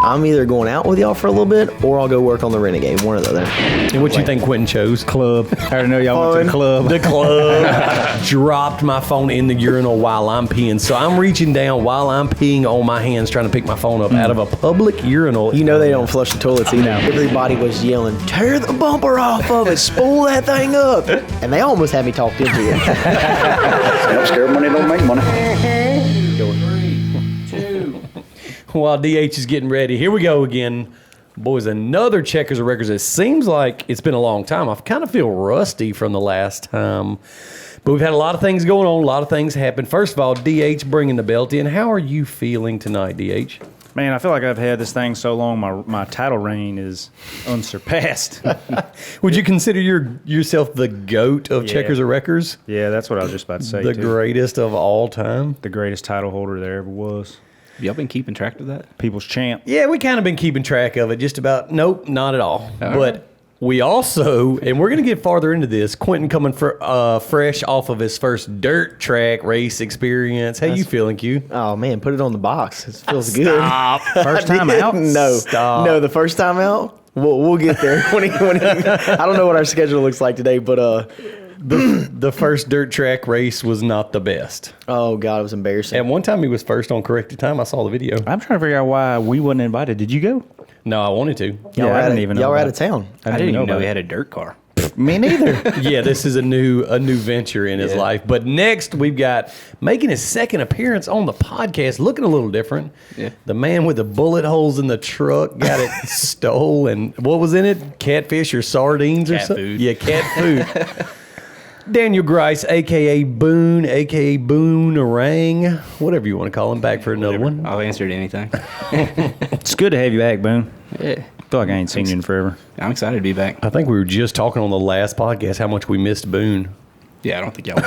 I'm either going out with y'all for a little bit, or I'll go work on the Renegade, one or the other. And what you think Quinton chose? Club. I already know y'all went to the club. The club. Dropped my phone in the urinal while I'm peeing. So I'm reaching down while I'm peeing on my hands trying to pick my phone up out of a public urinal. You know they don't flush the toilets either. Everybody was yelling, tear the bumper off of it, spool that thing up. And they almost had me talked into it. Scared money don't make money. 3, 2. While DH is getting ready, here we go again. Boys, another Checkers of Records. It seems like it's been a long time. I kind of feel rusty from the last time. But we've had a lot of things going on. A lot of things happen. First of all, DH bringing the belt in. How are you feeling tonight, DH? Man, I feel like I've had this thing so long, my title reign is unsurpassed. Would you consider yourself the GOAT of Checkers of Records? Yeah, that's what I was just about to say, The greatest of all time? The greatest title holder there ever was. Y'all been keeping track of that? People's champ. Yeah, we kind of been keeping track of it. Just about, nope, not at all. But we also, and we're going to get farther into this, Quinton coming fresh off of his first dirt track race experience. How you feeling, Q? Oh, man, put it on the box. It feels good. First time out? No. Stop. No, the first time out? We'll get there. When he, I don't know what our schedule looks like today, but... The first dirt track race was not the best. Oh, God, it was embarrassing. At one time, he was first on corrected time. I saw the video. I'm trying to figure out why we wasn't invited. Did you go? No, I wanted to. Y'all were I out didn't of, even know y'all were about out of town. I didn't even know about he it. had a dirt car. Me neither. Yeah, this is a new venture in his life. But next, we've got making his second appearance on the podcast, looking a little different. Yeah. The man with the bullet holes in the truck got it stole. And what was in it? Catfish or sardines or Cat something? food. Yeah, cat food. Daniel Grice, a.k.a. Boone, a.k.a. Boonerang, whatever you want to call him, back for another one. I'll answer to anything. It's good to have you back, Boone. Yeah. I feel like I ain't seen you in forever. I'm excited to be back. I think we were just talking on the last podcast how much we missed Boone. Yeah, I don't think y'all will.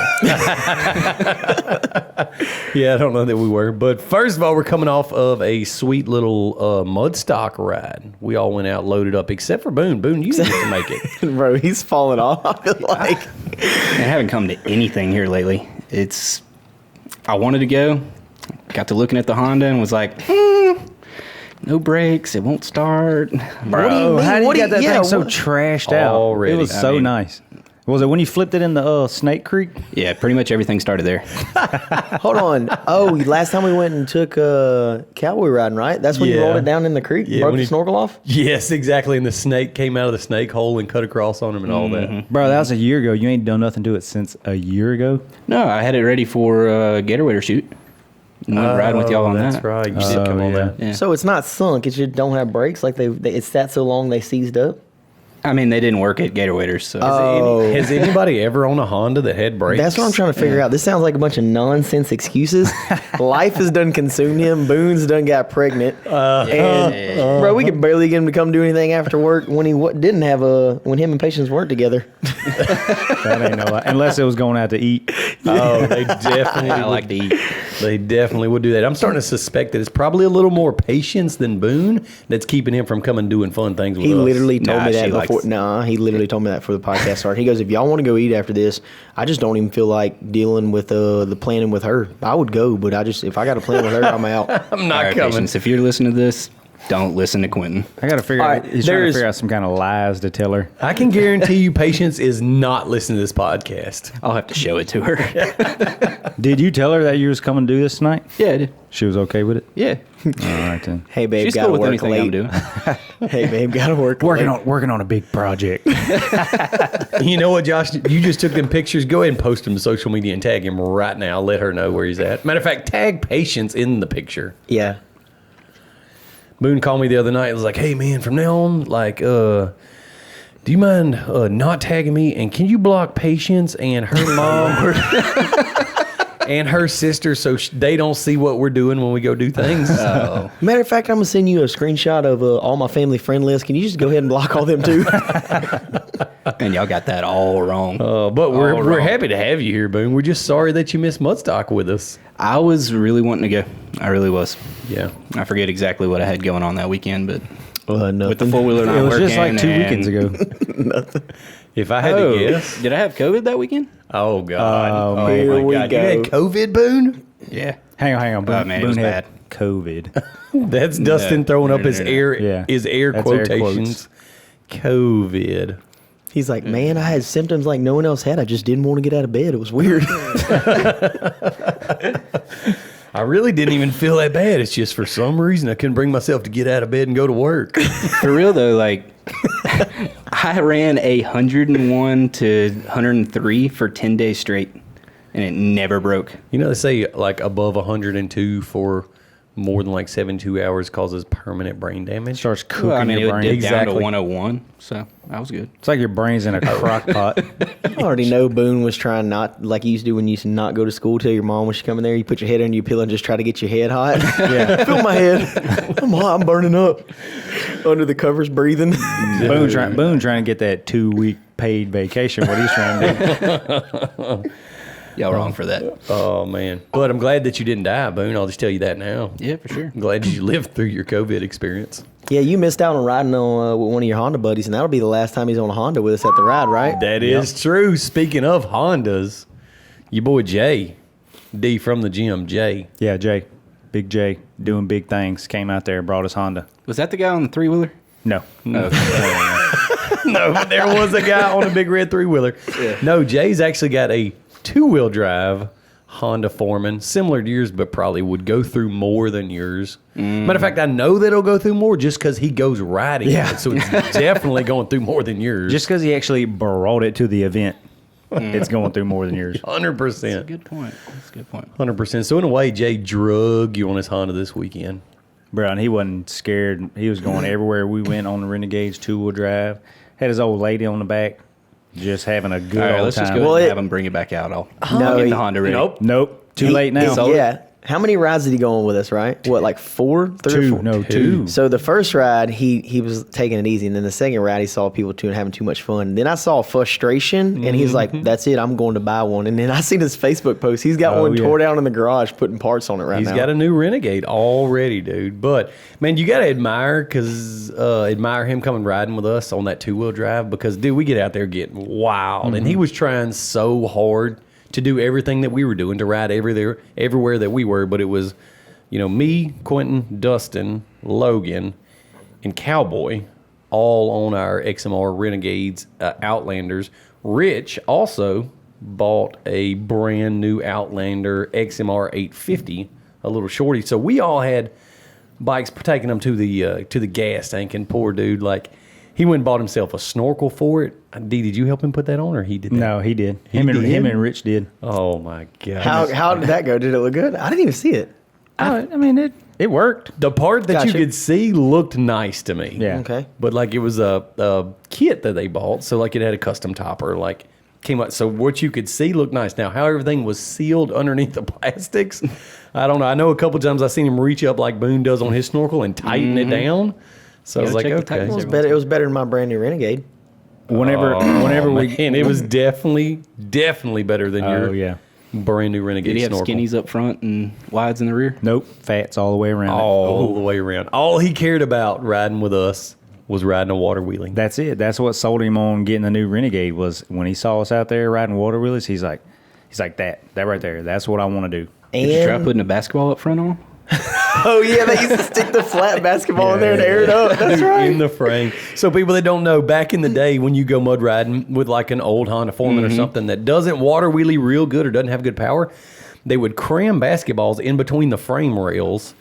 Yeah, I don't know that we were. But first of all, we're coming off of a sweet little Mudstock ride. We all went out loaded up, except for Boone. Boone, you didn't get to make it. Bro, he's falling off. I feel like. I haven't come to anything here lately. I wanted to go, got to looking at the Honda and was like, no brakes, it won't start. Bro, how do you get that thing so what- trashed out? Already. It was I so mean- nice. Was it when you flipped it in the Snake Creek? Yeah, pretty much everything started there. Hold on. Oh, last time we went and took cowboy riding, right? That's when you Yeah. rolled it down in the creek, Yeah, broke when the he- snorkel off? Yes, exactly. And the snake came out of the snake hole and cut across on him and all that. Bro, that was a year ago. You ain't done nothing to it since a year ago? No, I had it ready for Gatorwader shoot. And went riding with y'all on that's that. right. You did come on that. Yeah. So it's not sunk. It just don't have brakes. Like it's sat so long they seized up. I mean, they didn't work at Gatorwaders, so. Has anybody ever owned a Honda that had brakes? That's what I'm trying to figure out. This sounds like a bunch of nonsense excuses. Life has done consumed him. Boone's done got pregnant. And bro, we could barely get him to come do anything after work when he didn't have when him and Patience weren't together. That ain't no lie. Unless it was going out to eat. Oh, they definitely I like to eat. They definitely would do that. I'm starting to suspect that it's probably a little more patience than Boone that's keeping him from coming doing fun things with He us. literally told me that she before. He literally told me that for the podcast started. He goes, if y'all want to go eat after this, I just don't even feel like dealing with the planning with her. I would go, but if I got a plan with her, I'm out. I'm All not right, coming. Patience, if you're listening to this, don't listen to Quinton. I got to figure All out. right, He's trying to there's- figure out some kind of lies to tell her. I can guarantee you Patience is not listening to this podcast. I'll have to show it to her. Did you tell her that you was coming to do this tonight? Yeah, I did. She was okay with it? Yeah. All right, then. Hey, babe, She's gotta cool with work anything late. I'm doing. Hey, babe, gotta work Working late. on a big project. You know what, Josh? You just took them pictures. Go ahead and post them to social media and tag him right now. Let her know where he's at. Matter of fact, tag Patience in the picture. Yeah. Boone called me the other night and was like, hey, man, from now on, like, do you mind not tagging me? And can you block Patience and her mom and her sister so they don't see what we're doing when we go do things? Matter of fact, I'm gonna send you a screenshot of all my family friend list. Can you just go ahead and block all them too? And y'all got that all wrong. But we're wrong. happy to have you here, Boone. We're just sorry that you missed Mudstock with us. I was really wanting to go. I really was. Yeah. I forget exactly what I had going on that weekend, but Nothing. with the four-wheeler not It was working. just like 2 and- weekends ago. If I had to guess. Did I have COVID that weekend? Oh, God. Oh, Oh, man. Here my we God. go. You had COVID, Boone? Yeah. Hang on. Oh, man, it was bad. COVID. That's Dustin throwing up his no. air Yeah. his air That's air quotations. COVID. He's like, man, I had symptoms like no one else had. I just didn't want to get out of bed. It was weird. I really didn't even feel that bad. It's just for some reason I couldn't bring myself to get out of bed and go to work. For real though, like I ran 101 to 103 for 10 days straight, and it never broke. You know, they say like above 102 for more than like 72 hours causes permanent brain damage. Starts cooking Well, I mean, your it brain. did down to Exactly. 101, so that was good. It's like your brain's in a crock pot. I already know Boone was trying not, like you used to do when you used to not go to school till your mom was coming there. You put your head under your pillow and just try to get your head hot. Yeah. Feel my head. I'm hot. I'm burning up. Under the covers, breathing. Boone trying to get that 2-week paid vacation. What he's trying to do. Y'all wrong for that. Oh, man. But I'm glad that you didn't die, Boone. I'll just tell you that now. Yeah, for sure. I'm glad you lived through your COVID experience. Yeah, you missed out on riding on with one of your Honda buddies, and that'll be the last time he's on a Honda with us at the ride, right? That is true. Speaking of Hondas, your boy Jay, D from the gym, Jay. Yeah, Jay. Big Jay. Doing big things. Came out there, brought us Honda. Was that the guy on the 3-wheeler? No. No, but there was a guy on a big red 3-wheeler. Yeah. No, Jay's actually got a 2-wheel drive Honda Foreman, similar to yours, but probably would go through more than yours. Matter of fact, I know that it'll go through more just because he goes riding Yeah. it, so it's definitely going through more than yours. Just because he actually brought it to the event, it's going through more than yours. 100%. Good point. That's a good point. 100%. So in a way, Jay drug you on his Honda this weekend. Bro, and he wasn't scared. He was going everywhere we went on the Renegades 2-wheel drive. Had his old lady on the back, just having a good All right, old let's just time. go Well, ahead and it- have him bring it back out. I'll No, get he- the Honda ready. Nope. Too late now. Yeah. How many rides did he go on with us, right? What, like 4? 3 or 4? No, two. So the first ride, he was taking it easy, and then the second ride, he saw people having too much fun. Then I saw frustration, and he's like, "That's it, I'm going to buy one." And then I seen his Facebook post. He's got Oh, one yeah. tore down in the garage, putting parts on it right He's now. got a new Renegade already, dude. But man, you gotta admire him coming riding with us on that 2-wheel drive because dude, we get out there getting wild, and he was trying so hard to do everything that we were doing to ride everywhere that we were. But it was, me, Quinton, Dustin, Logan, and Cowboy, all on our XMR Renegades, Outlanders. Rich also bought a brand new Outlander XMR 850, a little shorty. So we all had bikes taking them to the gas tank, and poor dude, like, he went and bought himself a snorkel for it. D, did you help him put that on, or he did that? No, he did. He Him did? and Rich did. Oh my god! How did that go? Did it look good? I didn't even see it. I mean, it worked. The part that you Gotcha. could see looked nice to me. Yeah. Okay. But like it was a kit that they bought, so like it had a custom topper, like came out. So what you could see looked nice. Now how everything was sealed underneath the plastics, I don't know. I know a couple times I seen him reach up like Boone does on his snorkel and tighten it down. So I was like, check the okay. tightness. It was better than my brand new Renegade. Whenever And it was definitely better than Oh, your yeah. brand new Renegade Did he have snorkel. skinnies up front and wides in the rear? Nope, fats all the way around. All the way around. All he cared about riding with us was riding a water wheeling. That's it. That's what sold him on getting the new Renegade was when he saw us out there riding water wheelies. He's like that right there. That's what I want to do. Did you try putting a basketball up front on? Oh yeah, they used to stick the flat basketball in there and air it up. That's right. In the frame. So people that don't know, back in the day when you go mud riding with like an old Honda Foreman or something that doesn't water wheelie real good or doesn't have good power, they would cram basketballs in between the frame rails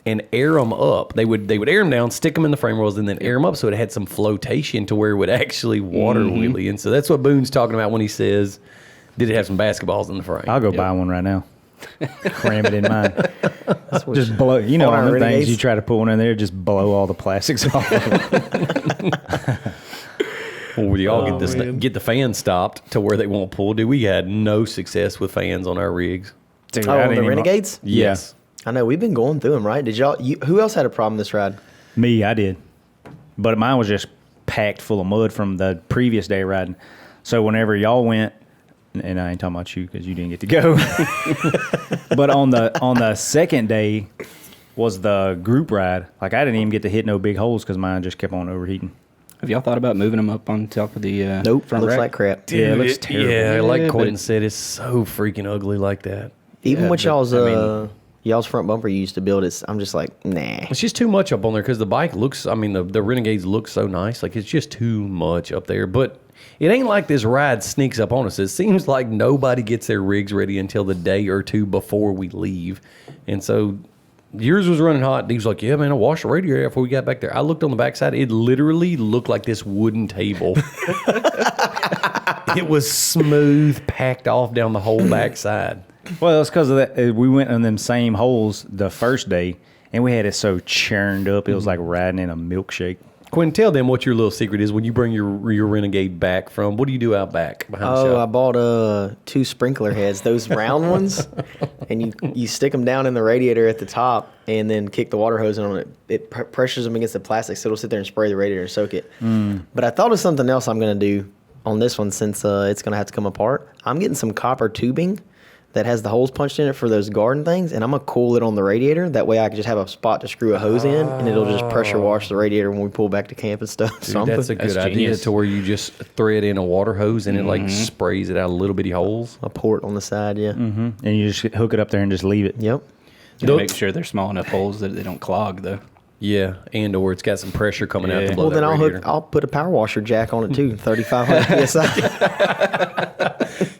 and air them up. They would air them down, stick them in the frame rails, and then air them up so it had some flotation to where it would actually water wheelie. And so that's what Boone's talking about when he says, did it have some basketballs in the frame? I'll go buy one right now. Cram it in mine. Just blow. You know, On our on the things Renegades? you try to put one in there, just blow all the plastics off. Or y'all get the fan stopped to where they won't pull. Dude, we had no success with fans on our rigs. Dude, Oh, I on didn't the even- Renegades? Yes. I know we've been going through them, right? Did y'all? Who else had a problem this ride? Me, I did. But mine was just packed full of mud from the previous day riding. So whenever y'all went, and I ain't talking about you because you didn't get to go. But on the second day was the group ride. Like I didn't even get to hit no big holes because mine just kept on overheating. Have y'all thought about moving them up on top of the Nope, front looks rack? like crap. Yeah, it looks terrible. Yeah, like Yeah, Quinton but- said, it's so freaking ugly like that. Even Yeah, with but, y'all's I mean, y'all's front bumper you used to build, I'm just like, nah. It's just too much up on there because the bike looks, I mean, the Renegades look so nice. Like, it's just too much up there. But it ain't like this ride sneaks up on us. It seems like nobody gets their rigs ready until the day or two before we leave. And so yours was running hot. He was like, yeah, man, I washed the radiator before we got back there. I looked on the backside. It literally looked like this wooden table. It was smooth, packed off down the whole backside. Well, it's because of that. We went in them same holes the first day, and we had it so churned up. It was like riding in a milkshake. Quinn, tell them what your little secret is when you bring your Renegade back from. What do you do out back behind the shop? I bought 2 sprinkler heads, those round ones, and you stick them down in the radiator at the top, and then kick the water hose on it. It pressures them against the plastic, so it'll sit there and spray the radiator and soak it. But I thought of something else I'm going to do on this one since it's going to have to come apart. I'm getting some copper tubing that has the holes punched in it for those garden things, and I'm going to cool it on the radiator. That way I can just have a spot to screw a hose in, and it'll just pressure wash the radiator when we pull back to camp and stuff. Dude, that's a good idea genius. to where you just thread in a water hose and it like sprays it out of little bitty holes. a port on the side, yeah. And you just hook it up there and just leave it. Yep. Make sure they're small enough holes that they don't clog, though. Yeah, and or it's got some pressure coming out to blow Well, then that I'll radiator. I'll put a power washer jack on it too, 3,500 psi.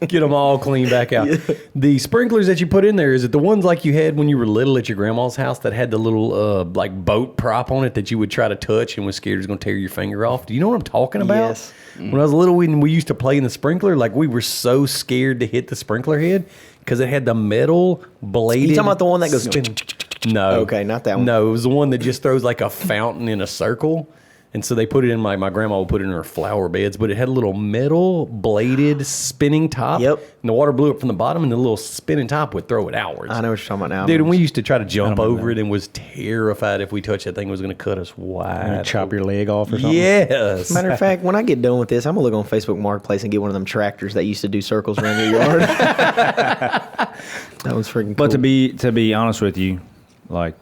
Get them all clean back out. The sprinklers that you put in there, is it the ones like you had when you were little at your grandma's house that had the little like boat prop on it that you would try to touch and was scared it was going to tear your finger off? Do you know what I'm talking about? Yes. When I was little, when we used to play in the sprinkler, like we were so scared to hit the sprinkler head because it had the metal bladed. You talking about the one that goes? No. Okay, not that one. No, it was the one that just throws like a fountain in a circle. And so they put it in my grandma would put it in her flower beds, but it had a little metal bladed spinning top. Yep. And the water blew up from the bottom, and the little spinning top would throw it outwards. I know what you're talking about now. Dude, and we used to try to jump over it and was terrified if we touched that thing, it was going to cut us wide. Chop your leg off or something. Yes. Matter of fact, when I get done with this, I'm gonna look on Facebook Marketplace and get one of them tractors that used to do circles around your yard. That was freaking cool. But to be honest with you, like,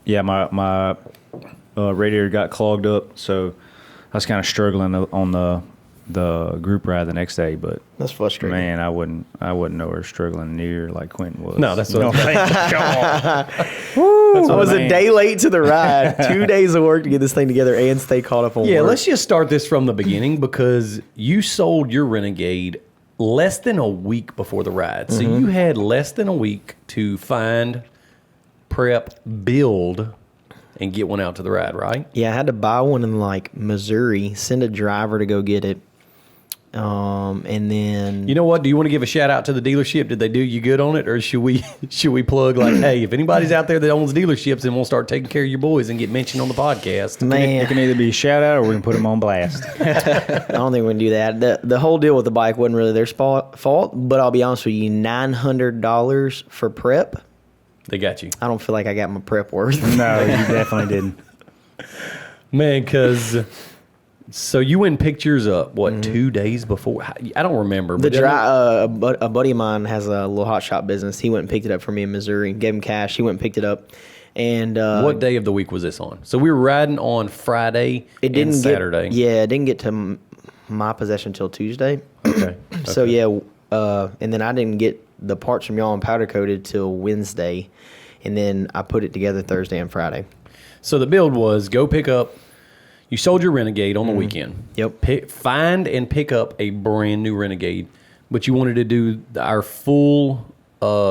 yeah, my radiator got clogged up, so I was kind of struggling on the group ride the next day. But That's frustrating. man, I wouldn't know her struggling near like Quinton was. No, that's what I'm saying. I was a day late to the ride. 2 days of work to get this thing together and stay caught up on Yeah, work. let's just start this from the beginning because you sold your Renegade less than a week before the ride. So you had less than a week to find, prep, build, and get one out to the ride, right? Yeah, I had to buy one in like Missouri, send a driver to go get it. And then You know what? Do you want to give a shout out to the dealership? Did they do you good on it, or should we plug like, hey, if anybody's out there that owns dealerships, then we'll start taking care of your boys and get mentioned on the podcast. It man, can either be a shout out or we can put them on blast. I don't think we're gonna do that. The whole deal with the bike wasn't really their fault, but I'll be honest with you, $900 for prep. They got you, I don't feel like I got my prep worth. No, you definitely didn't. man. Because so you went pictures up 2 days before? I don't remember. The but a buddy of mine has a little hot shop business. He went and picked it up for me in Missouri. Gave him cash. He went and picked it up. And what day of the week was this on? So we were riding on Friday and Saturday. It didn't get to my possession until Tuesday. Okay. So yeah, and then I didn't get the parts from y'all and powder coated till Wednesday, and then I put it together Thursday and Friday. So the build was go pick up. You sold your Renegade on the weekend. Yep. Find and pick up a brand new Renegade, but you wanted to do our full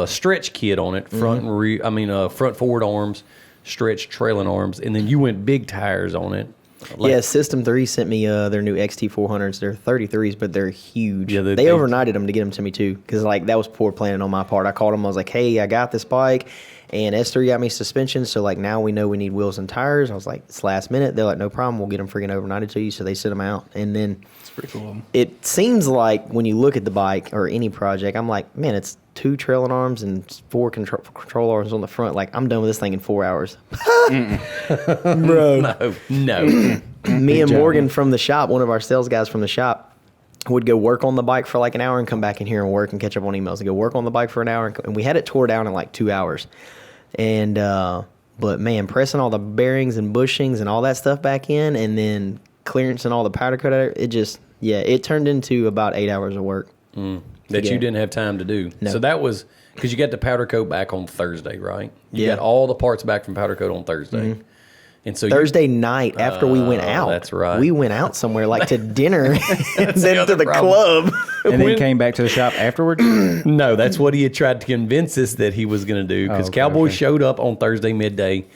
stretch kit on it, front and rear. I mean, front forward arms, stretch trailing arms, and then you went big tires on it. Yeah, System 3 sent me their new XT400s. They're 33s, but they're huge. Yeah, they overnighted them to get them to me, too, because like that was poor planning on my part. I called them. I was like, hey, I got this bike, and S3 got me suspension, so like now we know we need wheels and tires. I was like, it's last minute. They're like, no problem. We'll get them freaking overnighted to you, so they sent them out. And then It's pretty cool. it seems like when you look at the bike or any project, I'm like, man, it's 2 trailing arms and 4 control arms on the front. Like, I'm done with this thing in 4 hours. Bro. No. Me and Morgan from the shop, one of our sales guys from the shop, would go work on the bike for like an hour and come back in here and work and catch up on emails and go work on the bike for an hour. And we had it tore down in like 2 hours. And, but man, pressing all the bearings and bushings and all that stuff back in and then clearance and all the powder coat, it turned into about 8 hours of work. That you didn't have time to do. No. So that was because you got the powder coat back on Thursday, right? You Yeah. got all the parts back from powder coat on Thursday. And so Thursday night after we went out. that's right. We went out somewhere like to dinner and then to other the problem. club. And then came back to the shop afterwards. No, that's what he had tried to convince us that he was going to do because Cowboy showed up on Thursday midday.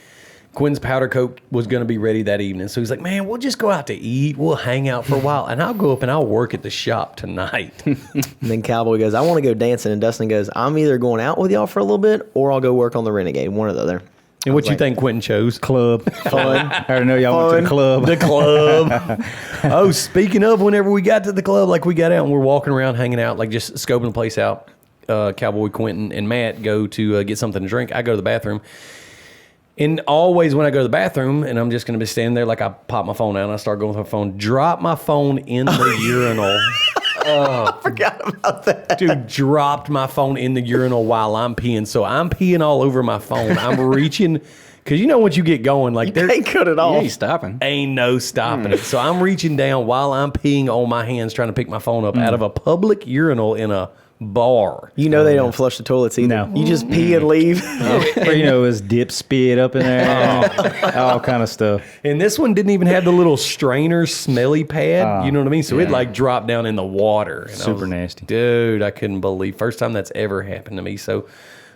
Quinn's powder coat was going to be ready that evening. So he's like, man, we'll just go out to eat. We'll hang out for a while. And I'll go up and I'll work at the shop tonight. And then Cowboy goes, I want to go dancing. And Dustin goes, I'm either going out with y'all for a little bit or I'll go work on the Renegade. One or the other. And what you think Quinton chose? Club. Fun. I already know y'all went to the club. The club. Oh, speaking of, whenever we got to the club, like we got out and we're walking around, hanging out, like just scoping the place out. Cowboy, Quinton, and Matt go to get something to drink. I go to the bathroom. And always when I go to the bathroom and I'm just going to be standing there, like I pop my phone out and I start going with my phone, drop my phone in the urinal. I forgot about that. Dude, dropped my phone in the urinal while I'm peeing. So I'm peeing all over my phone. I'm reaching, because you know once you get going, like there They cut it You off. ain't stopping. ain't no stopping it. So I'm reaching down while I'm peeing on my hands trying to pick my phone up out of a public urinal in a bar. You know they don't flush the toilets either. No. You just pee and leave. Or, you know, his dip spit up in there. All kind of stuff. And this one didn't even have the little strainer smelly pad. You know what I mean? So it like dropped down in the water. And I Super was- nasty. Dude, I couldn't believe. First time that's ever happened to me. So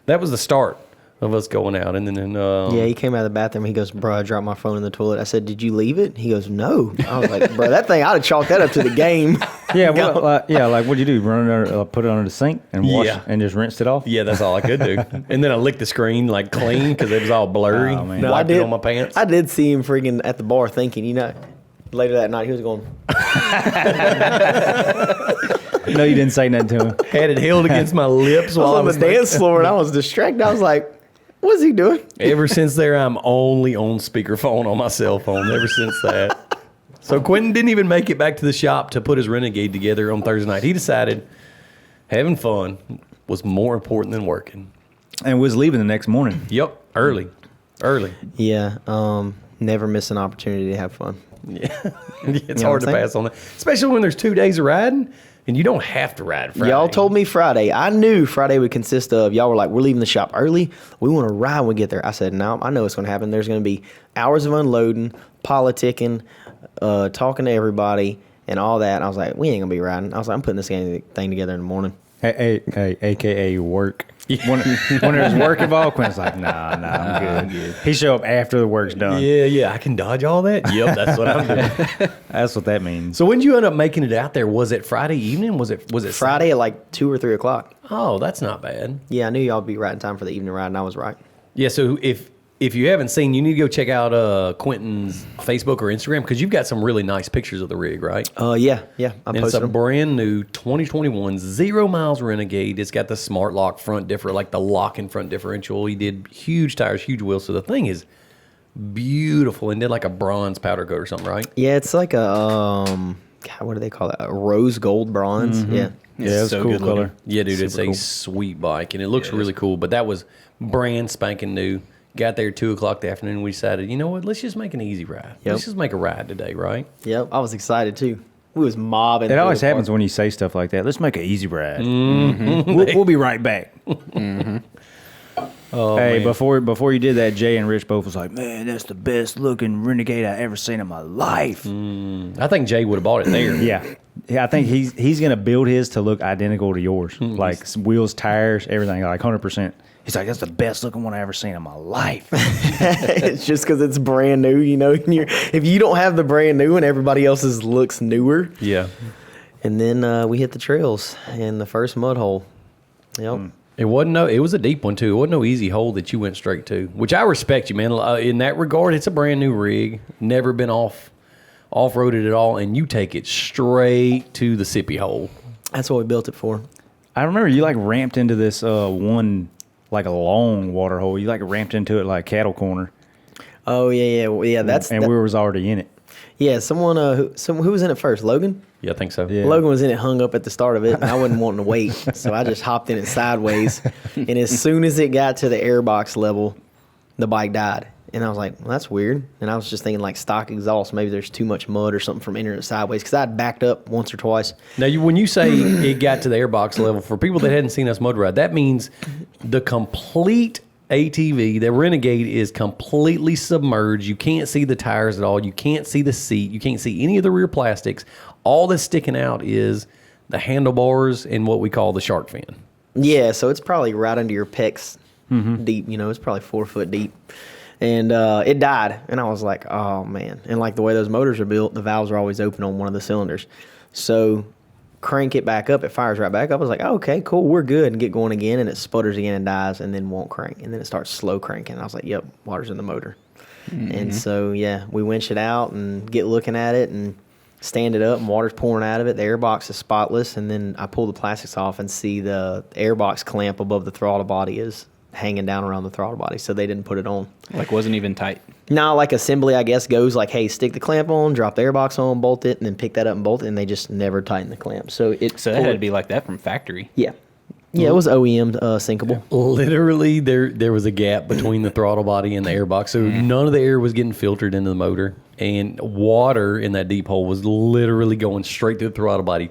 that was the start of us going out. And then Yeah, he came out of the bathroom. He goes, bro, I dropped my phone in the toilet. I said, did you leave it? He goes, no. I was like, bro, that thing, I'd have chalked that up to the game. Yeah, like what'd you do? Run it under, put it under the sink and wash Yeah. and just rinsed it off? yeah, that's all I could do. And then I licked the screen like clean because it was all blurry. Oh, man. No, Wiped it on my pants. I did see him freaking at the bar thinking, later that night he was going, No, you didn't say nothing to him. Had it held against my lips I was while I on was the dance floor and I was distracted. I was like, what's he doing? Ever since there, I'm only on speakerphone on my cell phone. Ever since that. So Quinton didn't even make it back to the shop to put his Renegade together on Thursday night. He decided having fun was more important than working. And was leaving the next morning. Yep, early. Yeah, never miss an opportunity to have fun. Yeah, it's You know what hard to I'm saying? pass on that, especially when there's 2 days of riding and you don't have to ride Friday. Y'all told me Friday. I knew Friday would consist of, y'all were like, we're leaving the shop early. We want to ride when we get there. I said, no, I know what's going to happen. There's going to be hours of unloading, politicking, talking to everybody, and all that. And I was like, we ain't going to be riding. I was like, I'm putting this thing together in the morning. Hey, AKA work. When there's work involved, Quinn's like, nah, I'm good. He show up after the work's done. Yeah, I can dodge all that. Yep, that's what I'm doing. That's what that means. So when did you end up making it out there? Was it Friday evening? Was it Friday at like 2 or 3 o'clock. Oh, that's not bad. Yeah, I knew y'all would be right in time for the evening ride, and I was right. Yeah, so if you haven't seen, you need to go check out Quinton's Facebook or Instagram because you've got some really nice pictures of the rig, right? Yeah, I And it's posted a them. brand new 2021 0 miles Renegade. It's got the smart lock front like the lock-in front differential. He did huge tires, huge wheels. So the thing is beautiful and did like a bronze powder coat or something, right? Yeah, it's like a, God, what do they call it? A rose gold bronze. Yeah. Yeah, it's so cool good looking. color. Yeah, dude, it's Super a cool. sweet bike and it looks really cool. But that was brand spanking new. Got there at 2 o'clock the afternoon. We decided, you know what? Let's just make an easy ride. Yep. Let's just make a ride today, right? Yep, I was excited too. We was mobbing. It through always the park. happens when you say stuff like that. Let's make an easy ride. We'll be right back. Oh, Hey, man. before you did that, Jay and Rich both was like, man, that's the best looking Renegade I ever seen in my life. I think Jay would have bought it there. Yeah, I think he's gonna build his to look identical to yours, like wheels, tires, everything, like 100%. He's like, that's the best looking one I ever seen in my life. It's just because it's brand new, And if you don't have the brand new one, everybody else's looks newer. Yeah. And then we hit the trails in the first mud hole. Yep. It was a deep one too. It wasn't no easy hole that you went straight to, which I respect you, man. In that regard, it's a brand new rig, never been off-roaded at all, and you take it straight to the sippy hole. That's what we built it for. I remember you like ramped into this one, like a long water hole. You like ramped into it like cattle corner. Oh yeah. And we was already in it. Yeah, someone who was in it first? Logan? Yeah, I think so. Yeah. Logan was in it, hung up at the start of it, and I wasn't wanting to wait. So I just hopped in it sideways. And as soon as it got to the airbox level, the bike died. And I was like, well, that's weird. And I was just thinking like stock exhaust. Maybe there's too much mud or something from entering it sideways because I'd backed up once or twice. Now, when you say it got to the airbox level, for people that hadn't seen us mud ride, that means the complete ATV, the Renegade, is completely submerged. You can't see the tires at all. You can't see the seat. You can't see any of the rear plastics. All that's sticking out is the handlebars and what we call the shark fin. Yeah, so it's probably right under your pecs deep. You know, it's probably 4 foot deep. And it died. And I was like, oh, man. And like the way those motors are built, the valves are always open on one of the cylinders. So crank it back up. It fires right back up. I was like, oh, okay, cool. We're good. And get going again. And it sputters again and dies and then won't crank. And then it starts slow cranking. I was like, yep, water's in the motor. And so, yeah, we winch it out and get looking at it and stand it up. And water's pouring out of it. The airbox is spotless. And then I pull the plastics off and see the airbox clamp above the throttle body is hanging down around the throttle body, so they didn't put it on. Like, wasn't even tight. No, like assembly, I guess, goes like, hey, stick the clamp on, drop the airbox on, bolt it, and then pick that up and bolt it, and they just never tighten the clamp. So it had to be like that from factory. Yeah. Yeah, it was OEM sinkable. Literally, there was a gap between the throttle body and the airbox, so none of the air was getting filtered into the motor, and water in that deep hole was literally going straight through the throttle body,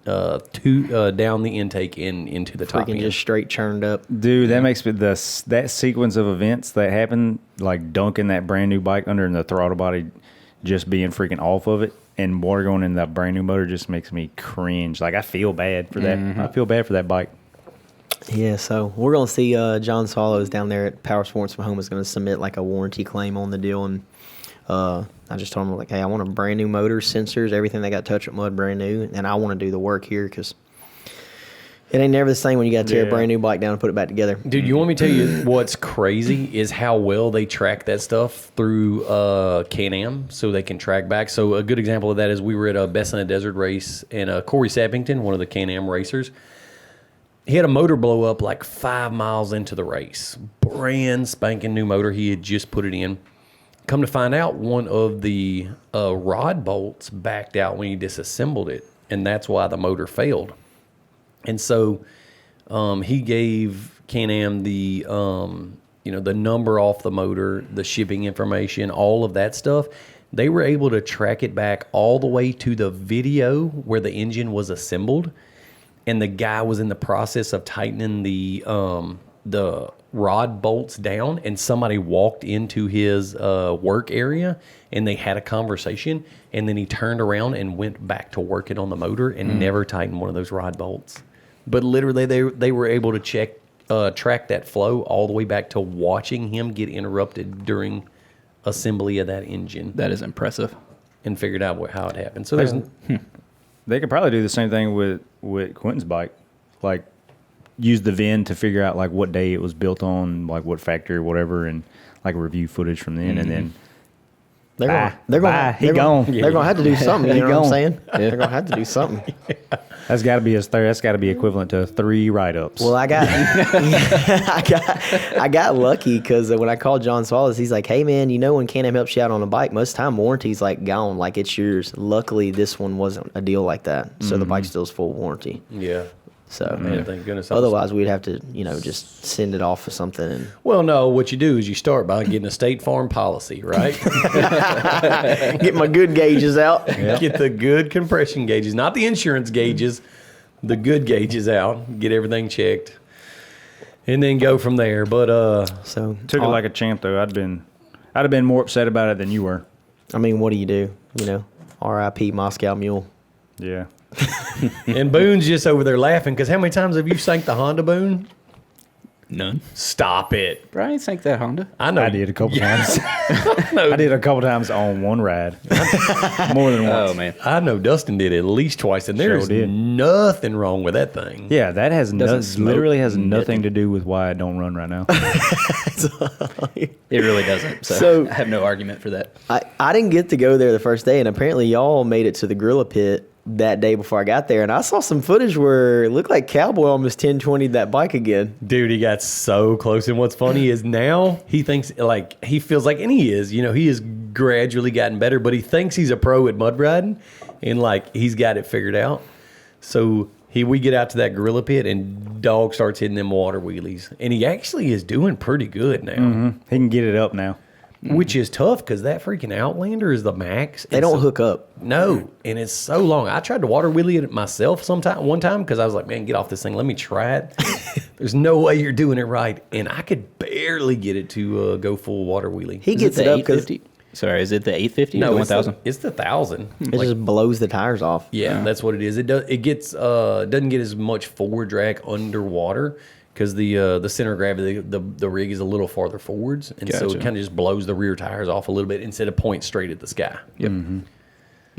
down the intake and into the top end. Just straight churned up. Dude, that makes me that sequence of events that happen, like dunking that brand new bike under and the throttle body just being freaking off of it and water going in that brand new motor just makes me cringe. Like, I feel bad for that. I feel bad for that bike. Yeah, so we're going to see John Swallows down there at Power Sports from Home is going to submit like a warranty claim on the deal, and I just told him, like, hey, I want a brand new motor, sensors, everything that got touched with mud, brand new, and I want to do the work here because it ain't never the same when you got to tear a brand new bike down and put it back together. Dude, you want me to tell you what's crazy is how well they track that stuff through Can-Am so they can track back. So a good example of that is we were at a Best in a Desert race, and Corey Sappington, one of the Can-Am racers, he had a motor blow up like 5 miles into the race. Brand spanking new motor. He had just put it in. Come to find out, one of the rod bolts backed out when he disassembled it, and that's why the motor failed. And so he gave Can-Am the the number off the motor, the shipping information, all of that stuff. They were able to track it back all the way to the video where the engine was assembled, and the guy was in the process of tightening the rod bolts down, and somebody walked into his work area and they had a conversation, and then he turned around and went back to working on the motor and never tightened one of those rod bolts. But literally they were able to track that flow all the way back to watching him get interrupted during assembly of that engine. That is impressive. And figured out how it happened. So there's They could probably do the same thing with Quinton's bike, like use the VIN to figure out like what day it was built on, like what factory or whatever, and like review footage from then, and then They're gonna have to do something. You know what I'm saying? They're gonna have to do something. That's got to be equivalent to 3 write-ups. Well, I got lucky because when I called John Swallows, he's like, "Hey man, you know when Can-Am helps you out on a bike, most of the time warranty's like gone, like it's yours." Luckily, this one wasn't a deal like that, so the bike still is full warranty. yeah. So Man, thank goodness. otherwise, we'd have to just send it off for something. And Well, no, what you do is you start by getting a State Farm policy, right? get my good gauges out. Get the good compression gauges, not the insurance gauges, the good gauges out, get everything checked, and then go from there. But So Took it like a champ, though. I'd have been more upset about it than you were. I mean, what do? You know, R.I.P. Moscow Mule. Yeah. and Boone's just over there laughing because how many times have you sank the Honda, Boone? None. Stop it. Brian sank that Honda. I know. I did a couple times. I did a couple times on one ride. More than once. Oh, man. I know Dustin did at least twice, and there's did. nothing wrong with that thing. Yeah, that has literally has nothing. nothing to do with why I don't run right now. It really doesn't. So- I have no argument for that. I didn't get to go there the first day, and apparently y'all made it to the Gorilla Pit that day before I got there, and I saw some footage where it looked like Cowboy almost 1020'd that bike again. Dude, he got so close. And what's funny is now he thinks he feels like, and he is, he has gradually gotten better, but he thinks he's a pro at mud riding and he's got it figured out. So we get out to that Gorilla Pit and dog starts hitting them water wheelies. And he actually is doing pretty good now. He can get it up now. which is tough because that freaking Outlander is the max. They don't hook up. No, and it's so long. I tried to water wheelie it myself one time because I was like, man, get off this thing. Let me try it. There's no way you're doing it right. And I could barely get it to go full water wheelie. He gets it up because Sorry, is it the 850 or no, the it's 1000? it's the 1000. it just blows the tires off. Yeah, that's what it is. It gets doesn't get as much forward drag underwater because the center of gravity, the rig is a little farther forwards, and so Gotcha. it kind of just blows the rear tires off a little bit instead of point straight at the sky. Yep.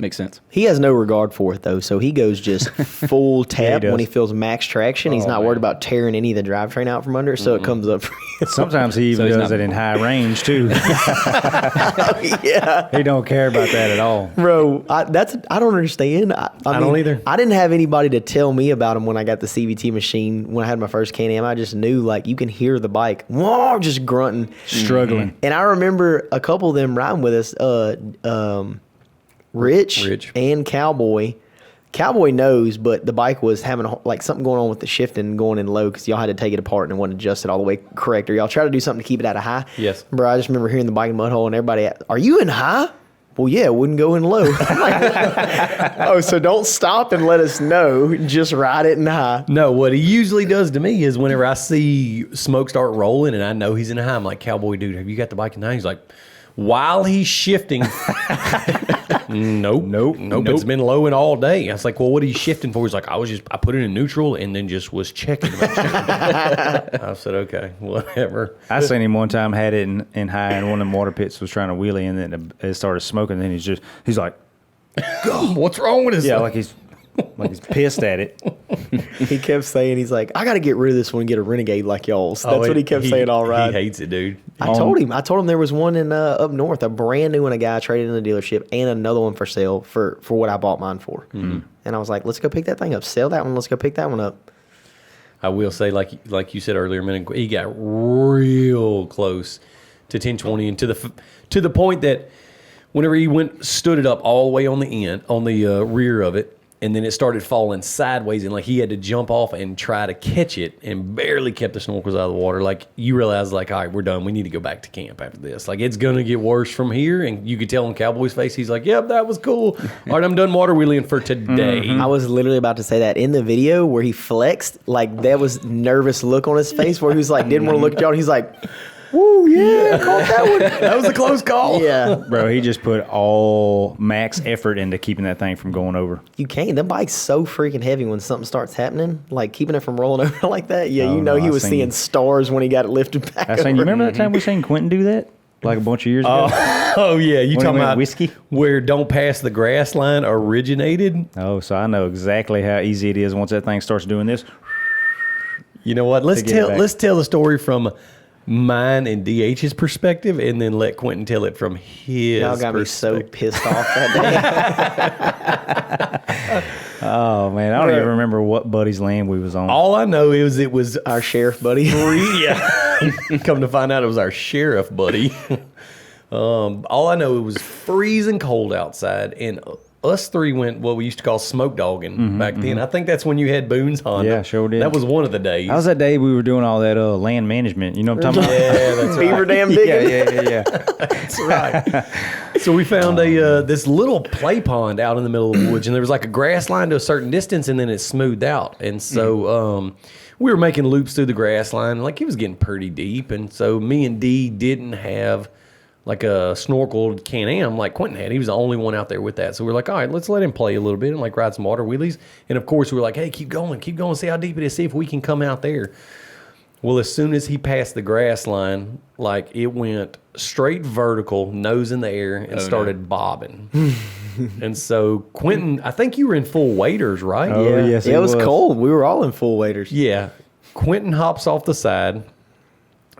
Makes sense. He has no regard for it though, so he goes just full tap does. when he feels max traction. He's not worried about tearing any of the drivetrain out from under, so it comes up. Sometimes he even he's does not- it in high range too. Yeah, He don't care about that at all. bro, I don't understand. I don't either. I didn't have anybody to tell me about him when I got the CVT machine. When I had my first Can-Am, I just knew like you can hear the bike, whoa, just grunting, Struggling. And I remember a couple of them riding with us. Rich and Cowboy. Cowboy knows, but the bike was having like something going on with the shifting going in low because y'all had to take it apart and it wasn't adjusted all the way correct. Or y'all try to do something to keep it out of high. Yes. Bro, I just remember hearing the bike in mud hole and everybody, are you in high? Well, yeah, it wouldn't go in low. I'm like, oh, so don't stop and let us know. Just ride it in high. No, what he usually does to me is whenever I see smoke start rolling and I know he's in a high, I'm like, Cowboy, dude, have you got the bike in high? He's like, while he's shifting, nope. It's been low in all day. I was like, well, what are you shifting for? He's like, I put it in neutral and then just was checking. I said, okay, whatever. I seen him one time had it in high, and one of them water pits was trying to wheelie, and then it started smoking. And then he's like, What's wrong with this? yeah, like he's pissed at it. He kept saying, he's like, I got to get rid of this one and get a Renegade like y'all's. That's what he kept saying all right. He hates it, dude. I told him there was one in up north, a brand new one a guy traded in the dealership, and another one for sale for what I bought mine for. Mm-hmm. And I was like, let's go pick that thing up. Sell that one. Let's go pick that one up. I will say, like you said earlier, man, he got real close to 1020, and to the point that whenever he stood it up all the way on the end, on the rear of it, and then it started falling sideways, and like he had to jump off and try to catch it, and barely kept the snorkels out of the water. Like you realize, like, all right, we're done. We need to go back to camp after this. Like it's gonna get worse from here, and you could tell on Cowboy's face, he's like, "Yep, that was cool. All right, I'm done water wheeling for today." I was literally about to say that in the video where he flexed, like there was nervous look on his face where he was like, didn't want to look at y'all. And he's like, woo, yeah, caught that one. That was a close call. Yeah. Bro, he just put all max effort into keeping that thing from going over. You can't. The bike's so freaking heavy when something starts happening, like keeping it from rolling over like that. Yeah, Oh, you know no, he I was seen- seeing stars when he got it lifted back. I seen. You remember that time we seen Quinton do that? Like a bunch of years ago? Oh yeah, you When he talking went about whiskey? where "Don't Pass the Grass Line" originated? Oh, so I know exactly how easy it is once that thing starts doing this. You know what? Let's To get it back. let's tell the story from mine and DH's perspective, and then let Quinton tell it from his. Y'all got me so perspective. pissed off that day. Oh man, I don't even remember what buddy's land we was on. All I know is it was Our sheriff buddy. yeah. Come to find out, it was our sheriff buddy. All I know, it was freezing cold outside, and us three went what we used to call smoke dogging back then. I think that's when you had Boone's Honda. Yeah, sure did. That was one of the days. That was that day we were doing all that land management. You know what I'm talking about? yeah, that's right. Beaver dam digging. Yeah. That's right. So we found this little play pond out in the middle of the woods, and there was like a grass line to a certain distance, and then it smoothed out. And so we were making loops through the grass line, and like it was getting pretty deep. And so me and D didn't have like a snorkeled Can-Am like Quinton had. He was the only one out there with that. So we're like, all right, let's let him play a little bit and like ride some water wheelies. And of course we were like, hey, keep going, see how deep it is, see if we can come out there. Well, as soon as he passed the grass line, like it went straight vertical, nose in the air, and started bobbing. And so Quinton, I think you were in full waders, right? Oh, Yeah, yes, it it was was. cold. We were all in full waders. Yeah. Quinton hops off the side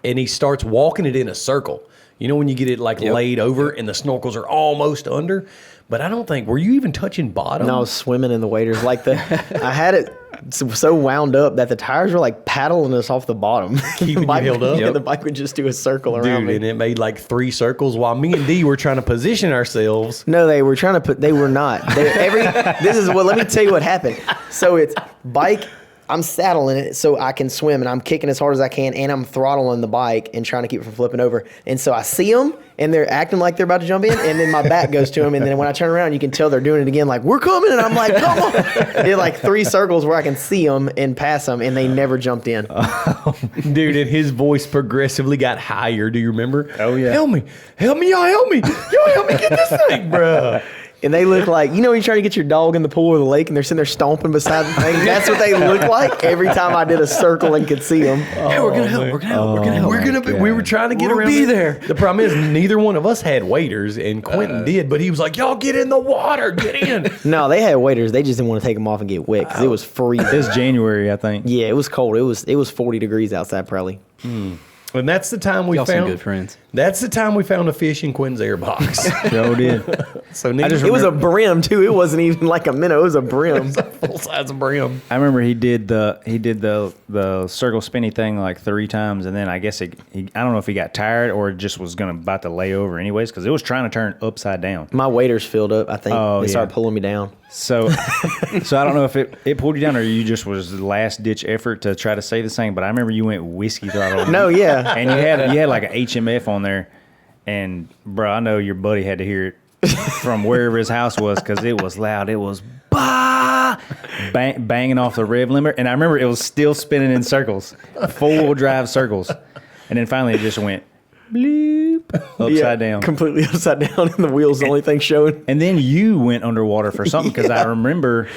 and he starts walking it in a circle. You know when you get it like laid over and the snorkels are almost under? But I don't think, were you even touching bottom? And I was swimming in the waders. Like I had it so wound up that the tires were like paddling us off the bottom. Keeping you held up? Yeah, the bike would just do a circle around Dude, me. and it made like 3 circles while me and D were trying to position ourselves. No, they were trying to they were not. This is what, let me tell you what happened. So it's bike I'm saddling it so I can swim, and I'm kicking as hard as I can, and I'm throttling the bike and trying to keep it from flipping over. And so I see them, and they're acting like they're about to jump in, and then my back goes to them, and then when I turn around, you can tell they're doing it again, like, we're coming, and I'm like, come on. Did like 3 circles where I can see them and pass them, and they never jumped in. Dude, and his voice progressively got higher. Do you remember? Oh, yeah. Help me, y'all, help me get this thing, bro. And they look like, when you're trying to get your dog in the pool or the lake and they're sitting there stomping beside the thing. That's what they look like every time I did a circle and could see them. Hey, we're gonna help. We're gonna help. We were trying to get around. Be there. The problem is neither one of us had waders, and Quinton did, but he was like, "Y'all get in the water, get in." No, they had waders. They just didn't want to take them off and get wet because it was freezing. It's January, I think. Yeah, it was cold. It was 40 degrees outside probably. And that's the time we Y'all found. some good friends. That's the time we found a fish in Quinton's airbox. Joe did. So It was a brim too. It wasn't even like a minnow. It was a brim. full size brim. I remember he did the circle spinny thing like 3 times, and then I guess I don't know if he got tired or just was about to lay over anyways because it was trying to turn upside down. My waders filled up. I think they started pulling me down. So I don't know if it pulled you down or you just was the last ditch effort to try to save this thing. But I remember you went whiskey throttle. No, yeah. And you had like an HMF on there, and bro, I know your buddy had to hear it from wherever his house was because it was loud. It was banging off the rev limiter, and I remember it was still spinning in circles, 4-wheel drive circles, and then finally it just went bleep upside down, completely upside down, and the wheel's the only thing showing. And then you went underwater for something because I remember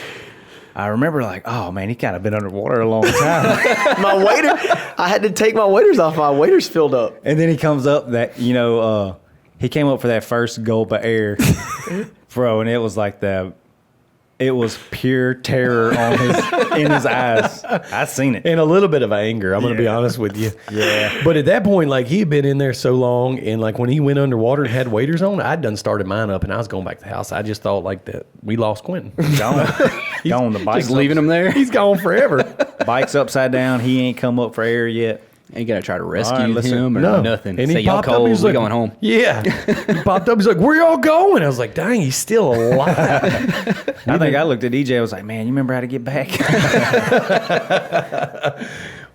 like, oh man, he kind of been underwater a long time. My wader, I had to take my waders off. My waders filled up. And then he comes up he came up for that first gulp of air, bro, and it was like it was pure terror in his eyes. I seen it. And a little bit of anger, I'm going to be honest with you. Yeah. But at that point, like, he had been in there so long, and like when he went underwater and had waders on, I'd done started mine up, and I was going back to the house. I just thought like that we lost Quinton. Gone. The bike's Just leaving him there. He's gone forever. Bike's upside down. He ain't come up for air yet. Ain't gonna try to rescue All right, listen. him or No. nothing. And Say he y'all popped up. cold. He's We like, going home. Yeah. He popped up. He's like, where y'all going? I was like, dang, he's still alive. I think I looked at EJ. I was like, man, you remember how to get back?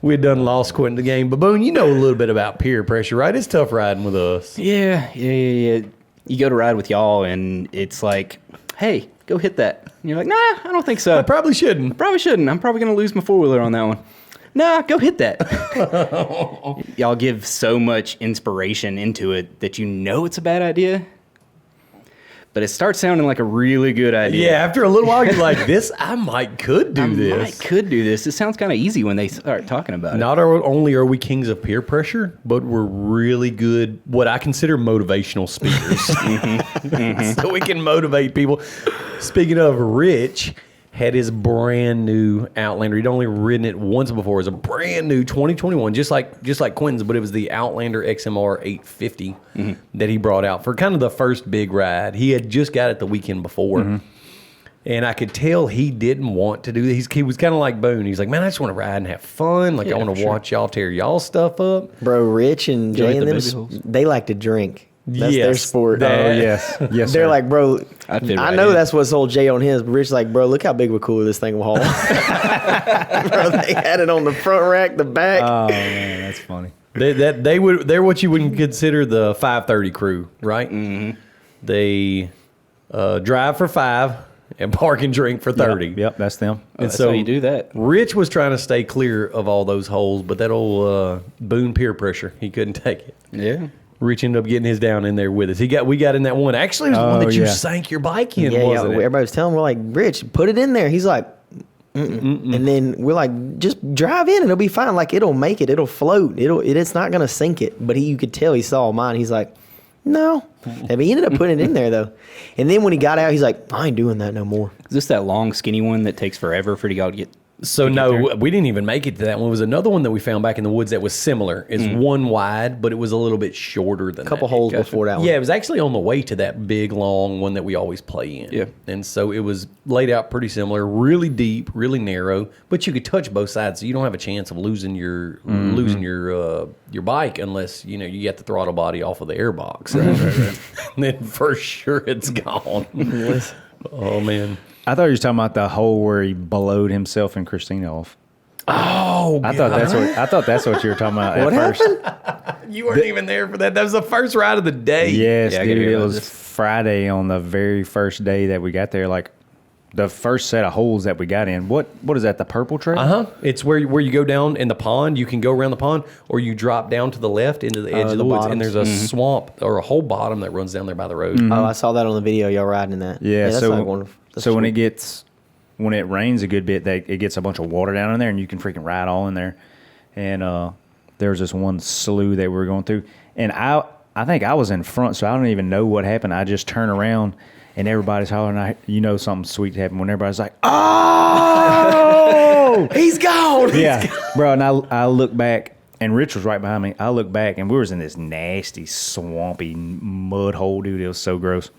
We had done lost Quinton the game. But Boone, you know a little bit about peer pressure, right? It's tough riding with us. Yeah. You go to ride with y'all, and it's like, hey, go hit that. And you're like, nah, I don't think so. I probably shouldn't. Probably shouldn't. I'm probably gonna lose my 4-wheeler on that one. Nah, go hit that. Y'all give so much inspiration into it that you know it's a bad idea, but it starts sounding like a really good idea. Yeah, after a little while, you're like, I could do I this. could do this. It sounds kind of easy when they start talking about it. Not only are we kings of peer pressure, but we're really good, what I consider motivational speakers. So we can motivate people. Speaking of, Rich had his brand new Outlander. He'd only ridden it once before. It was a brand new 2021, just like Quinton's, but it was the Outlander XMR 850 that he brought out for kind of the first big ride. He had just got it the weekend before. And I could tell he didn't want to do this. He was kind of like Boone. He's like, man, I just want to ride and have fun. Like, I want to watch y'all tear y'all stuff up. Bro, Rich and Jay and the them, baby holes? they like to drink. That's their sport. Yes. Yes, They're sir. like, bro, I'd fit I right know in. that's what sold Jay on his. But Rich like, bro, look how big of a cooler this thing will haul. Bro, they had it on the front rack, the back. Oh man, that's funny. They're what you wouldn't consider the 530 crew, right? Mm-hmm. They drive for 5 and park and drink for 30. Yep, that's them. And That's how you do that. Rich was trying to stay clear of all those holes, but that old Boone peer pressure, he couldn't take it. Yeah. Rich ended up getting his down in there with us. We got in that one. Actually, it was the one that you sank your bike in, wasn't it? Everybody was telling him, we're like, Rich, put it in there. He's like, and then we're like, just drive in and it'll be fine. Like, it'll make it. It'll float. It's not going to sink it. But you could tell he saw mine. He's like, no. And he ended up putting it in there, though. And then when he got out, he's like, I ain't doing that no more. Is this that long, skinny one that takes forever for y'all to get? So no, we didn't even make it to that one. It was another one that we found back in the woods that was similar. It's one wide, but it was a little bit shorter than A couple that. holes before that one. Yeah, it was actually on the way to that big, long one that we always play in. Yeah. And so it was laid out pretty similar, really deep, really narrow, but you could touch both sides, so you don't have a chance of losing your bike unless, you get the throttle body off of the airbox. Right. Then for sure it's gone. Oh, man. I thought you were talking about the hole where he blowed himself and Christina off. Oh, I thought that's what you were talking about. What at first. happened? you weren't even there for that. That was the first ride of the day. Yes, Yeah, I gotta dude. hear It about was this. Friday on the very first day that we got there. Like the first set of holes that we got in. What is that? The purple trail? It's where you go down in the pond. You can go around the pond, or you drop down to the left into the edge of the woods, and bottoms. there's a swamp or a whole bottom that runs down there by the road. Oh, I saw that on the video. Y'all riding in that. Yeah. that's so like wonderful. That's so sweet. when it rains a good bit, it gets a bunch of water down in there, and you can freaking ride all in there. And there was this one slough that we were going through, and I think I was in front, so I don't even know what happened. I just turned around. And everybody's hollering, something sweet happened when everybody's like, oh, He's gone. yeah, bro. And I look back, and Rich was right behind me. I look back, and we was in this nasty, swampy mud hole, dude. It was so gross.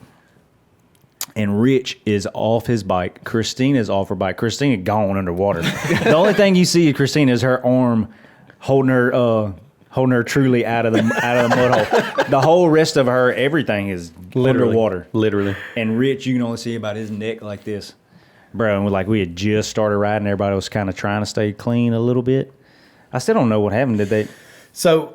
And Rich is off his bike. Christina's off her bike. Christina gone underwater. The only thing you see of Christina is her arm holding her truly out of the mud hole. The whole rest of her, everything is underwater. Literally. And Rich, you can only see about his neck like this. Bro, and we had just started riding. Everybody was kind of trying to stay clean a little bit. I still don't know what happened. Did they? So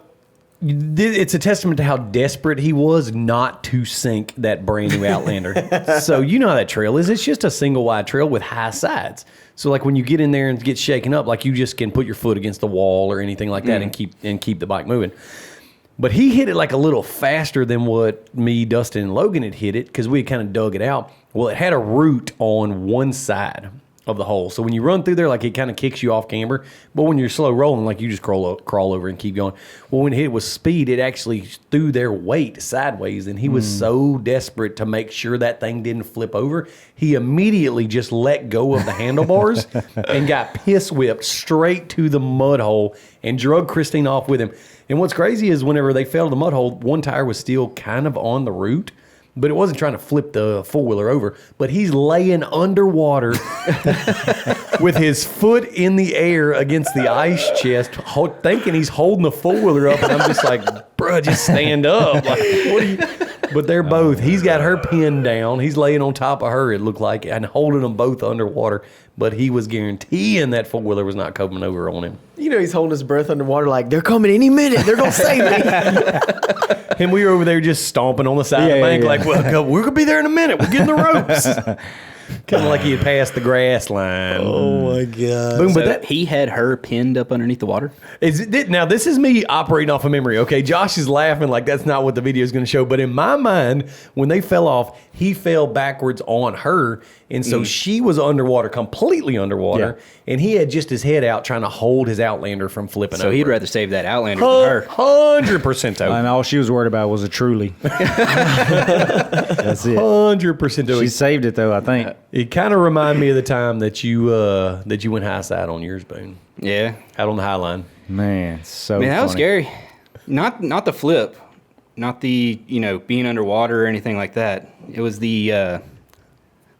it's a testament to how desperate he was not to sink that brand new Outlander. So you know how that trail is. It's just a single wide trail with high sides. So like when you get in there and get shaken up, like you just can put your foot against the wall or anything like that and keep the bike moving. But he hit it like a little faster than what me, Dustin, and Logan had hit it because we had kind of dug it out. Well, it had a root on one side of the hole. So when you run through there, like it kind of kicks you off camber. But when you're slow rolling, like you just crawl over and keep going. Well, when it hit with speed, it actually threw their weight sideways. And he was so desperate to make sure that thing didn't flip over. He immediately just let go of the handlebars and got piss whipped straight to the mud hole and drug Christine off with him. And what's crazy is whenever they fell to the mud hole, one tire was still kind of on the root. But it wasn't trying to flip the four-wheeler over. But he's laying underwater with his foot in the air against the ice chest, thinking he's holding the four-wheeler up. And I'm just like, bruh, just stand up. Like, what are you? But they're both. He's got her pinned down. He's laying on top of her, it looked like, and holding them both underwater. But he was guaranteeing that four-wheeler was not coming over on him. You know, he's holding his breath underwater like, they're coming any minute. They're going to save me. And we were over there just stomping on the side of the bank like, well, we're going to be there in a minute. We're getting the ropes. Kind of like he had passed the grass line. Oh, my God. Boom, but So that, he had her pinned up underneath the water. now, this is me operating off of memory, okay? Josh is laughing like that's not what the video is going to show. But in my mind, when they fell off, he fell backwards on her. And so she was underwater, completely underwater. Yeah. And he had just his head out trying to hold his Outlander from flipping over. So he'd rather save that Outlander than her. 100% And all she was worried about was a truly. That's it. 100% She saved it though, I think. It kind of reminded me of the time that you went high side on yours, Boone. Yeah. Out on the High Line. Man, so Man, that was funny. scary. Not the flip. Not the, being underwater or anything like that. It was the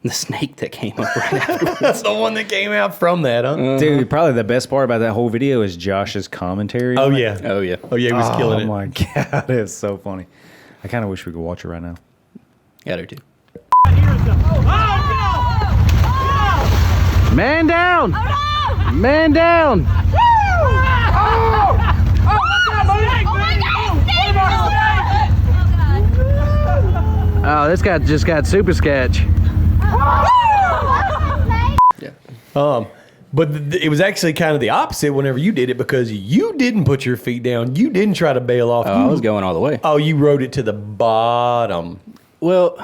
snake that came up right after. That's the one that came out from that, huh? Dude, probably the best part about that whole video is Josh's commentary. Oh, on it. yeah. Oh, yeah. Oh, yeah, he was killing it. Oh my God, it's so funny. I kind of wish we could watch it right now. Got her too. Man down! Man down! Oh, this guy just got super sketch. But it was actually kind of the opposite whenever you did it because you didn't put your feet down. You didn't try to bail off. I was going all the way. Oh, you rode it to the bottom. Well,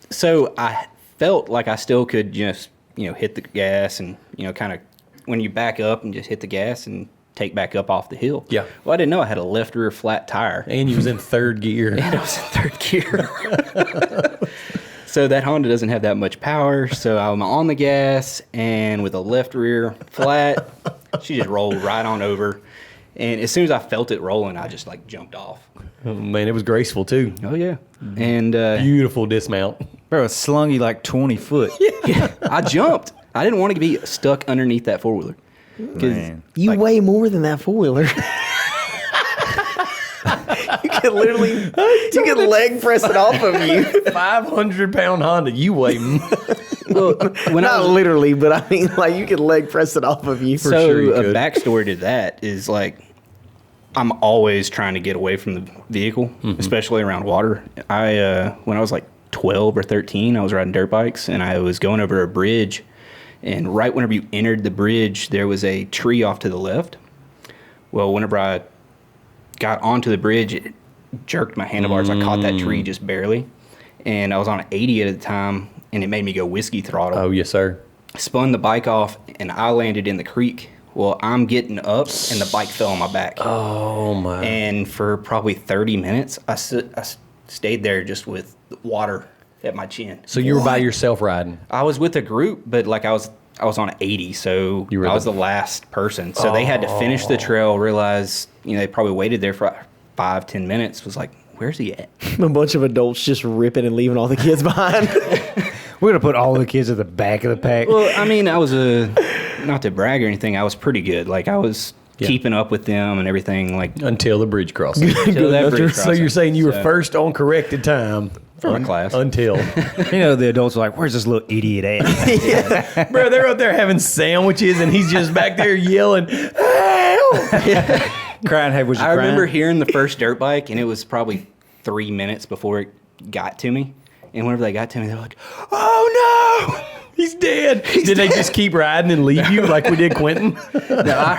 so I felt like I still could just, hit the gas and, kind of when you back up and just hit the gas and take back up off the hill. Yeah. Well, I didn't know I had a left rear flat tire. And you was in third gear. And I was in third gear. So that Honda doesn't have that much power. So I'm on the gas and with a left rear flat, she just rolled right on over. And as soon as I felt it rolling, I just jumped off. Oh, man, it was graceful too. Oh, yeah. And Beautiful dismount. Bro, it slung you like 20 foot. yeah, I jumped. I didn't want to be stuck underneath that four-wheeler. Man. You weigh more than that four-wheeler. You could literally, leg press it off of you. 500-pound Honda. You weigh Well, when I Not was, literally, but I mean, like, you could leg press it off of you. so sure you a could. backstory to that is like, I'm always trying to get away from the vehicle, especially around water. When I was like 12 or 13, I was riding dirt bikes and I was going over a bridge. And right whenever you entered the bridge, there was a tree off to the left. Well, whenever I got onto the bridge, it jerked my handlebars. I caught that tree just barely. And I was on 80 at the time, and it made me go whiskey throttle. Oh, yes, sir. Spun the bike off, and I landed in the creek. Well, I'm getting up, and the bike fell on my back. Oh, my. And for probably 30 minutes, I stayed there just with water at my chin. So you were by yourself riding? I was with a group, but like I was on 80, so You were I was the last person. So they had to finish the trail, realize, they probably waited there for 5-10 minutes, was like, where's he at? A bunch of adults just ripping and leaving all the kids behind. We're going to put all the kids at the back of the pack. Well, I mean, I was not to brag or anything, I was pretty good. Like, I was keeping up with them and everything. Like Until the bridge crossing. until that bridge So you're crossing. saying you were So- first on corrected time. For my class. Until. The adults are like, where's this little idiot at? Bro, they're up there having sandwiches, and he's just back there yelling, help! Crying, hey, was you I crying? remember hearing the first dirt bike, and it was probably 3 minutes before it got to me. And whenever they got to me, they're like, Oh, no! He's dead. Did they just keep riding and leave you like we did Quinton? no, I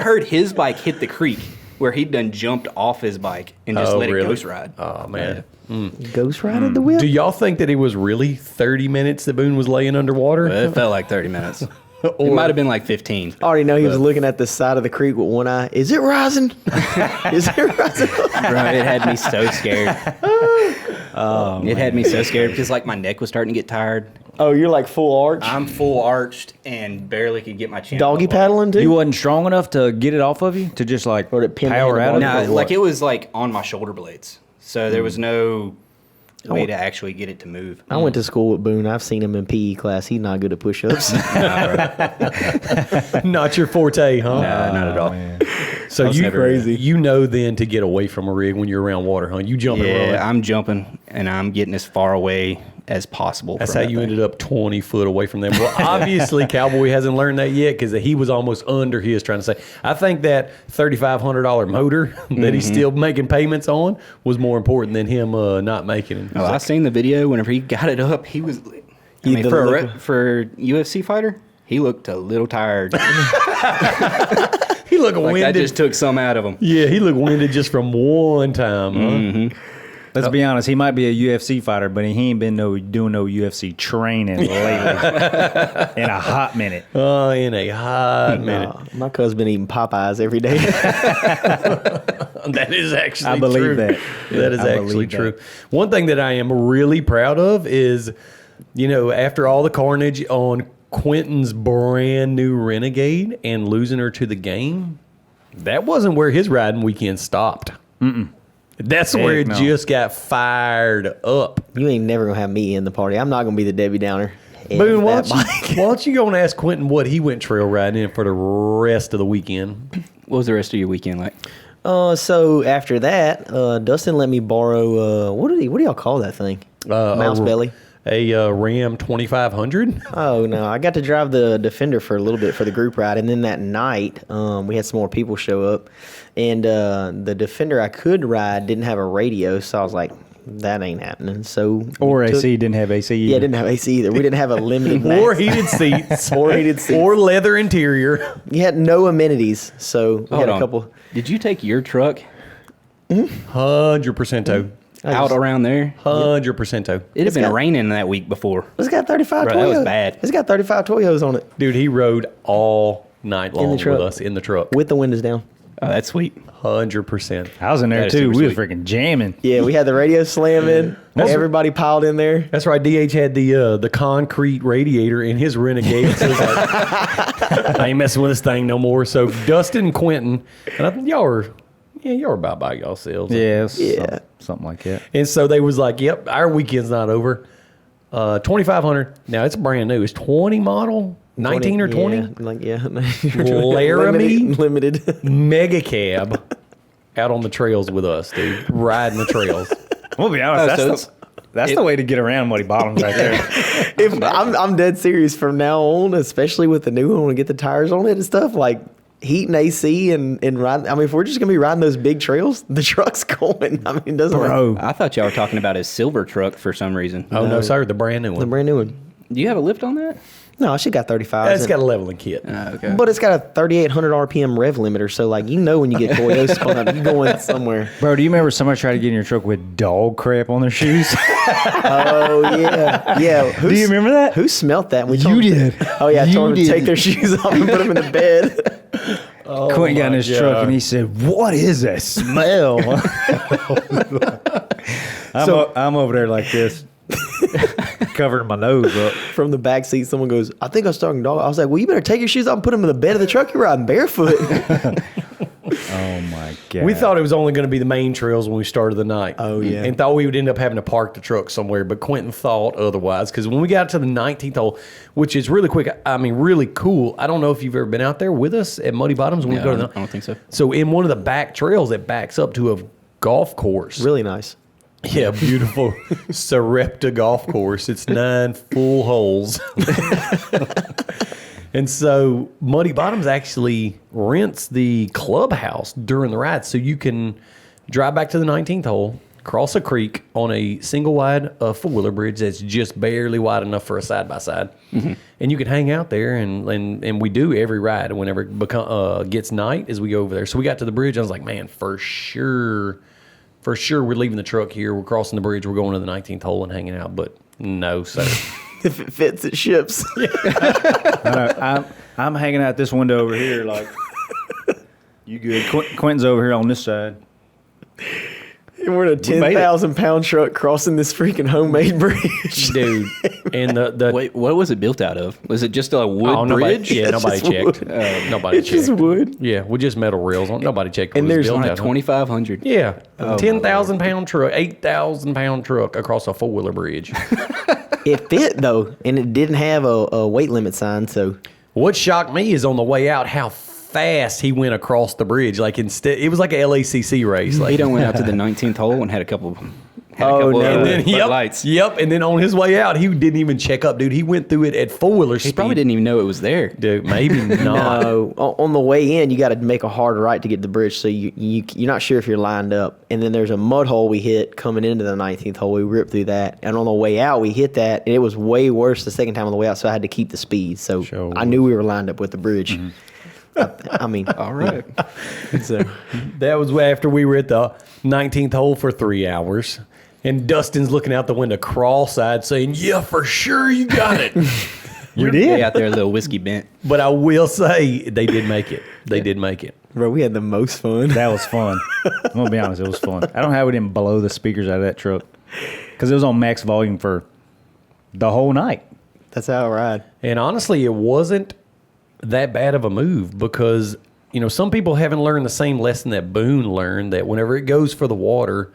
heard his bike hit the creek where he'd done jumped off his bike and just let it ghost ride. Oh, man. Ghost rided the whip. Do y'all think that it was really 30 minutes that Boone was laying underwater? It felt like 30 minutes. It might have been like 15. I already know he was looking at the side of the creek with one eye. Is it rising? Is it rising? Bro, it had me so scared. It had me so scared because like my neck was starting to get tired. Oh, you're like full arch? I'm full arched and barely could get my chin. Doggy above water. paddling too? You wasn't strong enough to get it off of you? To just like Or to pin the power out of handlebar? it? No, or like what? it was like on my shoulder blades. So there was no way to actually get it to move. I went to school with Boone. I've seen him in PE class. He's not good at push-ups. Not your forte, huh? No, not at all. So That's you never crazy. You know then to get away from a rig when you're around water, huh? You jumping and rolling. Yeah, I'm jumping and I'm getting as far away as possible. That's from how that you thing. ended up 20 foot away from them. Well, obviously, Cowboy hasn't learned that yet because he was almost under his trying to say. I think that $3,500 motor that he's still making payments on was more important than him not making it. Oh, I seen the video. Whenever he got it up, he was. I He mean, did for look- for UFC fighter, he looked a little tired. He looked Like winded. that just took some out of him. Yeah, he looked winded just from one time. Huh? Let's be honest, he might be a UFC fighter, but he ain't been doing no UFC training lately. In a hot minute. Oh, in a hot minute. My cousin's been eating Popeyes every day. That is actually I believe true. that. That is I actually believe true. that. One thing that I am really proud of is, after all the carnage on Quinton's brand new Renegade and losing her to the game, that wasn't where his riding weekend stopped. That's where it no. just got fired up. You ain't never going to have me in the party. I'm not going to be the Debbie Downer. in Boone, why that don't you go and ask Quinton what he went trail riding in for the rest of the weekend? What was the rest of your weekend like? So after that, Dustin let me borrow, what do y'all call that thing? Mouse belly. A Ram 2500? Oh no, I got to drive the Defender for a little bit for the group ride, and then that night we had some more people show up, and the Defender I could ride didn't have a radio, so I was like, that ain't happening. So Or we took- AC didn't have AC either. Yeah, it didn't have AC either. We didn't have a limited max. Or heated seats. Or heated seats. Or leather interior. You had no amenities, so we Hold had a on. couple. Did you take your truck 100% toe. out around there? 100% toe. It had been got- raining that week before. It's got 35 Bro, that was Toyos. bad. It's got 35 Toyos on it Dude, he rode all night long with truck. us in the truck. with the windows down. Oh, that's sweet. 100%. I was in there That is too. super We was sweet. freaking jamming. Yeah, we had the radio slamming. Everybody piled in there. That's right. DH had the concrete radiator in his Renegade. So it's like, I ain't messing with this thing no more. So Dustin and Quinton, and I think y'all were about by yourselves. Yeah, it was Yeah. something like that. And so they was like, yep, our weekend's not over. 2,500. Now it's brand new. It's 20 model, 19 or 20. Yeah, like, yeah. Laramie? Limited. Mega cab out on the trails with us, dude. Riding the trails. We'll be honest. Oh, so That's That's the way to get around Muddy Bottoms right there. If I'm dead serious from now on, especially with the new one, when we get the tires on it and stuff, like heat and AC and riding. I mean, if we're just gonna be riding those big trails, the truck's going. I mean, it doesn't. Bro. I thought y'all were talking about his silver truck for some reason. Oh, no, sir. The brand new one. The brand new one. Do you have a lift on that? No, she got 35. It's got a leveling kit. Okay. But it's got a 3,800 RPM rev limiter, so like when you get Toyo spun, you're going somewhere. Bro, do you remember somebody tried to get in your truck with dog crap on their shoes? Oh yeah, yeah. Do you remember that? Who smelt that? We You told did. Oh yeah, I told them You to take did. their shoes off and put them in the bed. Quinton got in his truck and he said, "What is that smell?" I'm over there like this, covering my nose up. From the back seat, someone goes, "I think I was talking dog." I was like, "Well, you better take your shoes off and put them in the bed of the truck. You're riding barefoot." Oh my god! We thought it was only going to be the main trails when we started the night. Oh, yeah. And thought we would end up having to park the truck somewhere, but Quinton thought otherwise. Because when we got to the 19th hole, which is really quick, I mean, really cool. I don't know if you've ever been out there with us at Muddy Bottoms when we go to the. I don't think so. So in one of the back trails that backs up to a golf course. Really nice. Yeah, beautiful Sarepta golf course. It's 9 full holes. And so Muddy Bottoms actually rents the clubhouse during the ride. So you can drive back to the 19th hole, cross a creek on a single wide four-wheeler bridge that's just barely wide enough for a side-by-side. Mm-hmm. And you can hang out there, and we do every ride. And whenever it gets night as we go over there. So we got to the bridge. I was like, man, for sure, we're leaving the truck here. We're crossing the bridge. We're going to the 19th hole and hanging out. But no, sir. If it fits, it ships. I'm hanging out this window over here, like you good. Quentin's over here on this side. And we're in a 10,000-pound truck crossing this freaking homemade bridge. Dude. And the Wait, what was it built out of? Was it just a wood bridge? Nobody just checked. wood. Nobody It's checked. just wood. Yeah, with just metal rails on. Nobody checked. What And it was there's built On a out of. 2,500. Yeah, 10,000-pound truck, 8,000-pound truck across a four-wheeler bridge. It fit though, and it didn't have a weight limit sign. So What shocked me is on the way out how fast he went across the bridge. Like instead, it was like a LACC race. Like He done went out to the 19th hole and had a couple. no. and then Bud Lights. Yep. And then on his way out, he didn't even check up, dude. He went through it at four-wheeler speed. He probably didn't even know it was there. Dude, maybe not. no, on the way in, you got to make a hard right to get to the bridge. So you're not sure if you're lined up. And then there's a mud hole we hit coming into the 19th hole. We ripped through that. And on the way out, we hit that. And it was way worse the second time on the way out. So I had to keep the speed. So Sure. I knew we were lined up with the bridge. I mean, All right. so That was after we were at the 19th hole for 3 hours. And Dustin's looking out the window cross-eyed saying, yeah, for sure you got it. We They did. out there a little whiskey bent. But I will say they did make it. They did make it. bro, we had the most fun. That was fun. I'm gonna be honest, it was fun. I don't know how we didn't blow the speakers out of that truck because it was on max volume for the whole night. That's how I ride. And honestly, it wasn't that bad of a move because, you know, some people haven't learned the same lesson that Boone learned, that whenever it goes for the water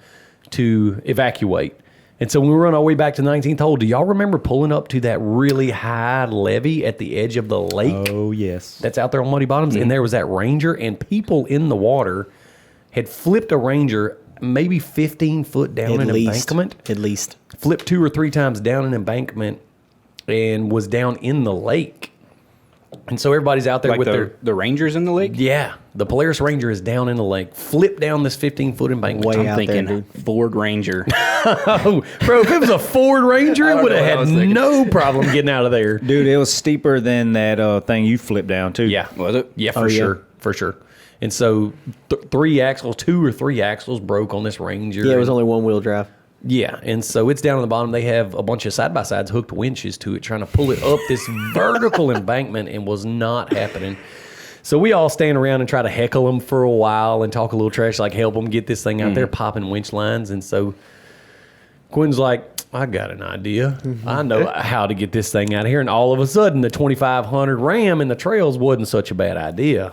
to evacuate. And so when we were on our way back to 19th hole, do y'all remember pulling up to that really high levee at the edge of the lake? Oh yes. That's out there on Muddy Bottoms, and there was that Ranger, and people in the water had flipped a Ranger maybe 15 foot down an embankment, At least. flipped 2 or 3 times down an embankment, and was down in the lake. And so everybody's out there Like with their the Rangers in the lake? yeah. The Polaris Ranger is down in the lake, flipped down this 15-foot embankment. Way I'm out there, thinking dude. Ford Ranger. Oh, bro, if it was a Ford Ranger, I it don't would know what I have was had thinking. no problem getting out of there. Dude, it was steeper than that thing you flipped down too. Yeah. Was it? Yeah, Oh, for yeah. sure. For sure. And so 3 axles, 2 or 3 axles broke on this Ranger. Yeah, it was And- only one-wheel drive. Yeah, and so it's down on the bottom. They have a bunch of side-by-sides hooked winches to it, trying to pull it up this vertical embankment, and was not happening. So we all stand around and try to heckle them for a while and talk a little trash, like help them get this thing out there, popping winch lines. And so Quinn's like, I got an idea. I know how to get this thing out of here. And all of a sudden, the 2500 Ram in the trails wasn't such a bad idea.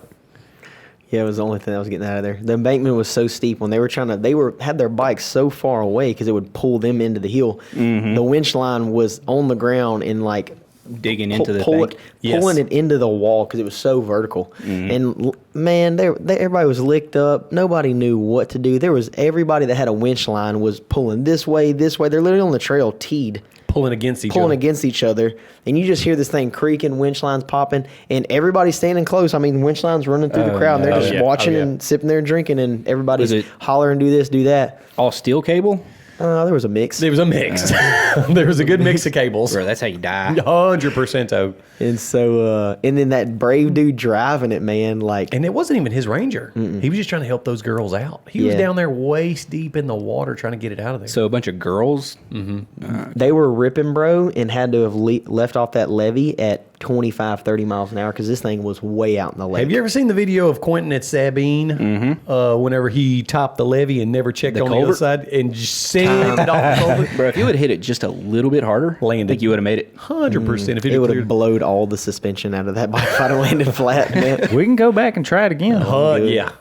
Yeah, it was the only thing that was getting out of there. The embankment was so steep when they were had their bikes so far away because it would pull them into the hill. The winch line was on the ground and like Digging into the pulling bank. Yes. it into the wall because it was so vertical. And man, everybody was licked up. Nobody knew what to do. There was everybody that had a winch line was pulling this way. They're literally on the trail teed. Pulling against each other. And you just hear this thing creaking, winch lines popping, and everybody's standing close. I mean, winch lines running through the crowd, and they're just watching and sipping there and drinking, and everybody's hollering, do this, do that. All steel cable? There was a mix. There was a mix. There was a good mix of cables. Bro, that's how you die. 100%. And so, and then that brave dude driving it, man, like. And it wasn't even his Ranger. He was just trying to help those girls out. He was down there waist deep in the water trying to get it out of there. So a bunch of girls? They were ripping, bro, and had to have left off that levee at 25, 30 miles an hour because this thing was way out in the lake. Have you ever seen the video of Quinton at Sabine whenever he topped the levee and never checked on the other side and just sent it off the culvert? Bro, if you would have hit it just a little bit harder, I think you would have made it. 100%. If It would have blowed all the suspension out of that bike if I'd have landed flat, man. We can go back and try it again. Yeah.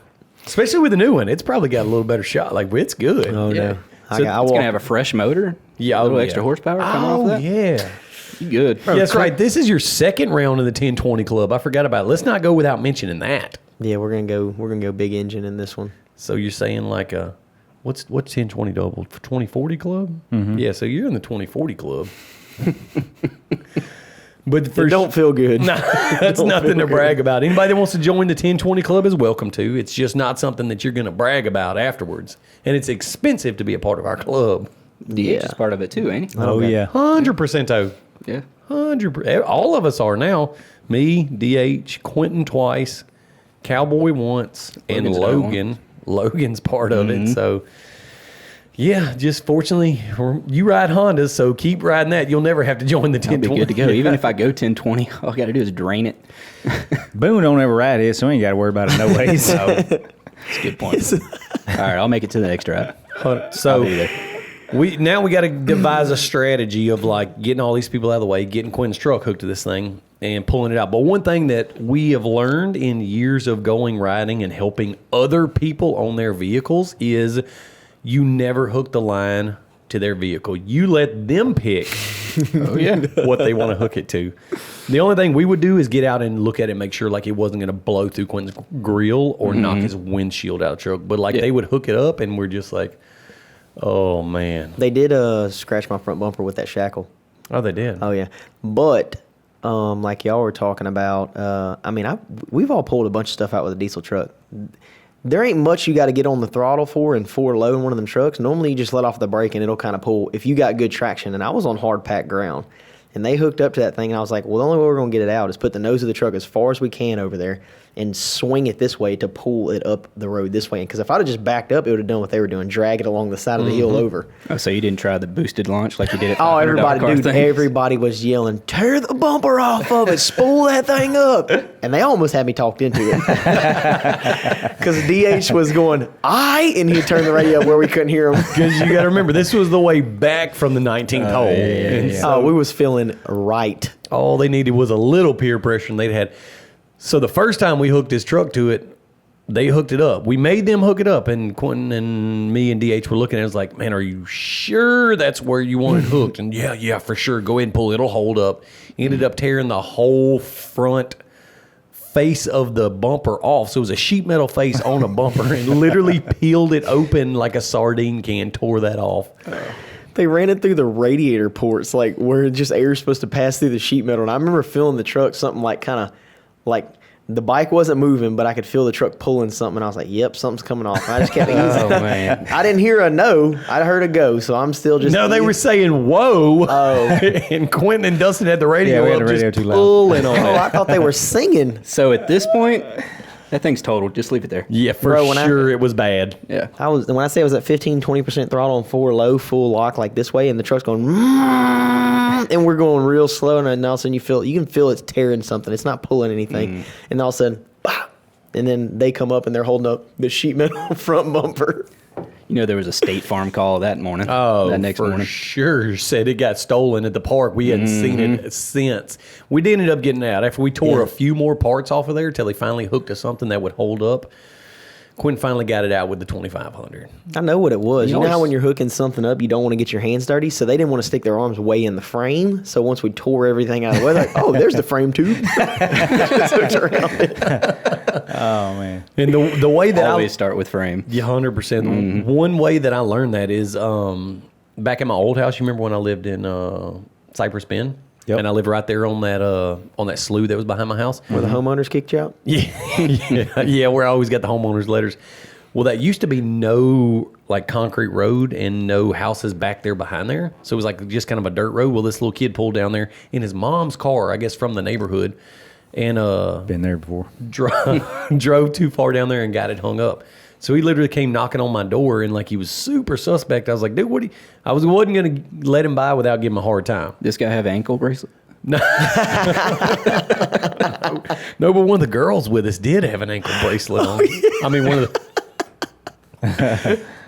Especially with the new one. It's probably got a little better shot. Like, it's good. Oh, Yeah. no. So it's going to have a fresh motor? Yeah, A little extra horsepower coming off that? yeah. You good. Yeah, that's right. This is your second round in the 1020 club. I forgot about it. Let's not go without mentioning that. Yeah, we're gonna go big engine in this one. So you're saying like what's 1020 double for 2040 club? Yeah, so you're in the 2040 club. But It don't feel good. Nah, that's nothing to brag about. Anybody that wants to join the 1020 club is welcome to. It's just not something that you're going to brag about afterwards. And it's expensive to be a part of our club. Yeah. DH is part of it too, ain't he? Oh, yeah. 100%. Yeah. 100%. All of us are now. Me, DH, Quinton twice, Cowboy once, and Logan's another Logan. Logan's part of it. So, yeah, just fortunately, you ride Hondas, so keep riding that. You'll never have to join the I'll 1020. be good to go. Even if I go 1020, all I got to do is drain it. Boone don't ever ride his, so we ain't got to worry about it no ways. That's a good point. All right, I'll make it to the next drive. So I'll be there. we got to devise a strategy of like getting all these people out of the way, getting Quinton's truck hooked to this thing, and pulling it out. But one thing that we have learned in years of going riding and helping other people on their vehicles is you never hook the line to their vehicle. You let them pick what they want to hook it to. The only thing we would do is get out and look at it and make sure like it wasn't going to blow through Quinton's grill or knock his windshield out of the truck. But like they would hook it up and we're just like, oh, man. They did scratch my front bumper with that shackle. Oh, they did. Oh yeah, but like y'all were talking about, I mean, we've all pulled a bunch of stuff out with a diesel truck. There ain't much you got to get on the throttle for and forward low in one of them trucks. Normally, you just let off the brake and it'll kind of pull if you got good traction. And I was on hard packed ground, and they hooked up to that thing, and I was like, well, the only way we're gonna get it out is put the nose of the truck as far as we can over there and swing it this way to pull it up the road this way. Because if I'd have just backed up, it would have done what they were doing, drag it along the side of the hill over. Oh, so you didn't try the boosted launch like you did at Oh, $500 everybody was yelling, tear the bumper off of it, spool that thing up. And they almost had me talked into it. Because DH was going, and he turned the radio up where we couldn't hear him. Because you got to remember, this was the way back from the 19th hole. And so We was feeling right. all they needed was a little peer pressure, and they'd had. So the first time we hooked his truck to it, they hooked it up. We made them hook it up, and Quinton and me and DH were looking at it. It was like, man, are you sure that's where you want it hooked? And yeah, for sure. Go ahead and pull it. It'll hold up. Ended up tearing the whole front face of the bumper off. So it was a sheet metal face on a bumper and literally peeled it open like a sardine can, tore that off. They ran it through the radiator ports, like where just air is supposed to pass through the sheet metal. And I remember feeling the truck something like kind of like the bike wasn't moving, but I could feel the truck pulling something. And I was like, yep, something's coming off. And I just kept easing. Oh, man. I didn't hear a no. I heard a go. So I'm still just. No, they were saying, whoa. Oh. And Quinton and Dustin had the radio we had up, the radio just too loud. pulling on Oh, it. I thought they were singing. So at this point, that thing's totaled. Just leave it there. Yeah, for Bro, when sure it was bad. Yeah. When I say I was at 15-20% throttle and forward low, full lock like this way, and the truck's going, and we're going real slow, and all of a sudden you can feel it's tearing something. It's not pulling anything, and all of a sudden, bah! And then they come up and they're holding up the sheet metal front bumper. You know, there was a State Farm call that morning. Oh, that next for morning. sure. Said it got stolen at the park. We hadn't seen it since. We did end up getting out after we tore a few more parts off of there till they finally hooked to something that would hold up. Quinn finally got it out with the 2500. I know what it was. You know how always- when you're hooking something up, you don't want to get your hands dirty? So they didn't want to stick their arms way in the frame. So once we tore everything out of the way, like, oh, there's the frame tube. Just hooked around it. Oh man. And the way that Always start with frame. Yeah, 100%. One way that I learned that is back in my old house. You remember when I lived in Cypress Bend? Yep. And I lived right there on that slough that was behind my house. Where the homeowners kicked you out? Yeah, where I always got the homeowners letters. Well, that used to be no like concrete road and no houses back there behind there. So it was like just kind of a dirt road. Well, this little kid pulled down there in his mom's car, I guess from the neighborhood, and Been there before. drove too far down there and got it hung up. So he literally came knocking on my door and like he was super suspect. I was like, dude, I wasn't gonna let him by without giving him a hard time. This guy have an ankle bracelet? No, but one of the girls with us did have an ankle bracelet on. I mean, one of the.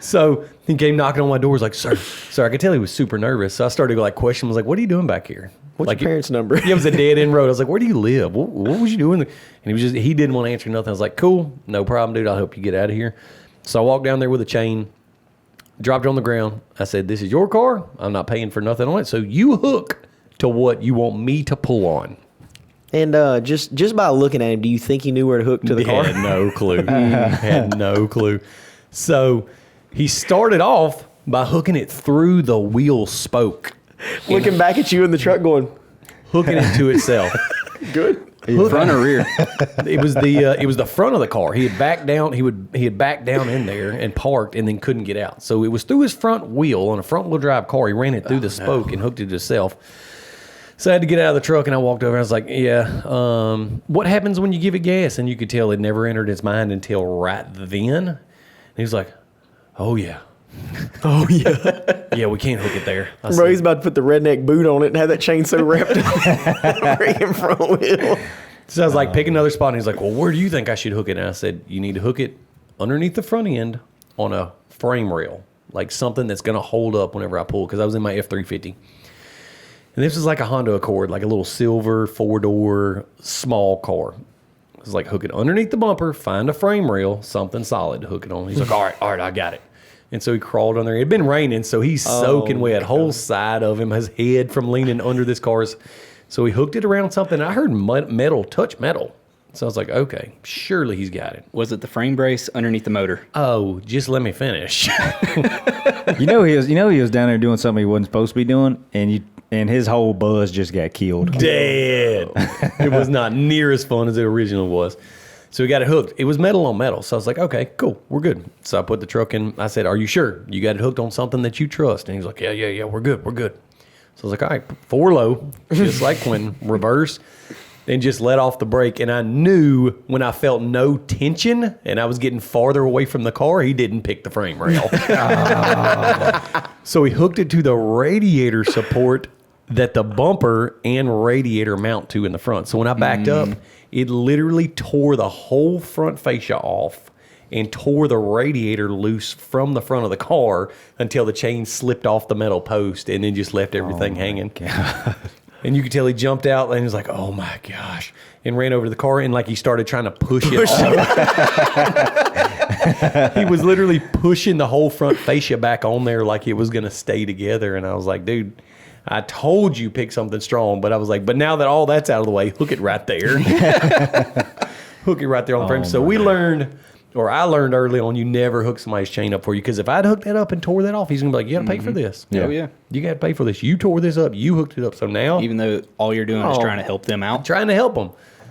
So he came knocking on my door. Was like, sir, I could tell he was super nervous. So I started to like question him. I was like, what are you doing back here? What's like your parents' number? Yeah, it was a dead end road. I was like, where do you live? What was you doing? And he didn't want to answer nothing. I was like, cool, no problem, dude. I'll help you get out of here. So I walked down there with a chain, dropped it on the ground. I said, this is your car. I'm not paying for nothing on it. So you hook to what you want me to pull on. And just by looking at him, do you think he knew where to hook to the car? Had no clue. Had no clue. So he started off by hooking it through the wheel spoke. Looking back at you in the truck going, Hooking it to itself. good. Front or rear? It was the front of the car. He had backed down. He had backed down in there and parked, and then couldn't get out. So it was through his front wheel on a front wheel drive car. He ran it through the spoke and hooked it to himself. So I had to get out of the truck, and I walked over. And I was like, "Yeah, what happens when you give it gas?" And you could tell it never entered his mind until right then. And he was like, "Oh yeah, Oh, yeah. yeah, we can't hook it there." I Bro, said, he's about to put the redneck boot on it and have that chainsaw wrapped in front wheel. So I was like, pick another spot. And he's like, well, where do you think I should hook it? And I said, you need to hook it underneath the front end on a frame rail, like something that's going to hold up whenever I pull, because I was in my F-350. And this was like a Honda Accord, like a little silver 4-door small car. I was like, hook it underneath the bumper, find a frame rail, something solid to hook it on. He's like, all right, I got it. And so he crawled under. It had been raining, so he's soaking wet. Whole side of him, his head from leaning under this car's. So he hooked it around something. I heard metal touch metal. So I was like, okay, surely he's got it. Was it the frame brace underneath the motor? Oh, just let me finish. He was down there doing something he wasn't supposed to be doing, and his whole buzz just got killed. Dead. It was not near as fun as it originally was. So we got it hooked. It was metal on metal. So I was like, okay, cool, we're good. So I put the truck in. I said, are you sure? You got it hooked on something that you trust? And he's like, yeah, we're good. So I was like, all right, 4 low, just like Quinton, reverse, and just let off the brake. And I knew when I felt no tension and I was getting farther away from the car, he didn't pick the frame rail. So he hooked it to the radiator support that the bumper and radiator mount to in the front. So when I backed up, it literally tore the whole front fascia off and tore the radiator loose from the front of the car until the chain slipped off the metal post and then just left everything hanging. And you could tell he jumped out and he was like, oh my gosh, and ran over to the car and like he started trying to push it off. He was literally pushing the whole front fascia back on there like it was going to stay together. And I was like, dude, I told you pick something strong, but I was like, but now that all that's out of the way, hook it right there. Hook it right there on the frame. So we learned, or I learned early on, you never hook somebody's chain up for you. Because if I'd hooked that up and tore that off, he's going to be like, you got to pay for this. Yeah. Oh, yeah. You got to pay for this. You tore this up. You hooked it up. So now, Even though all you're doing is trying to help them out. trying to help them.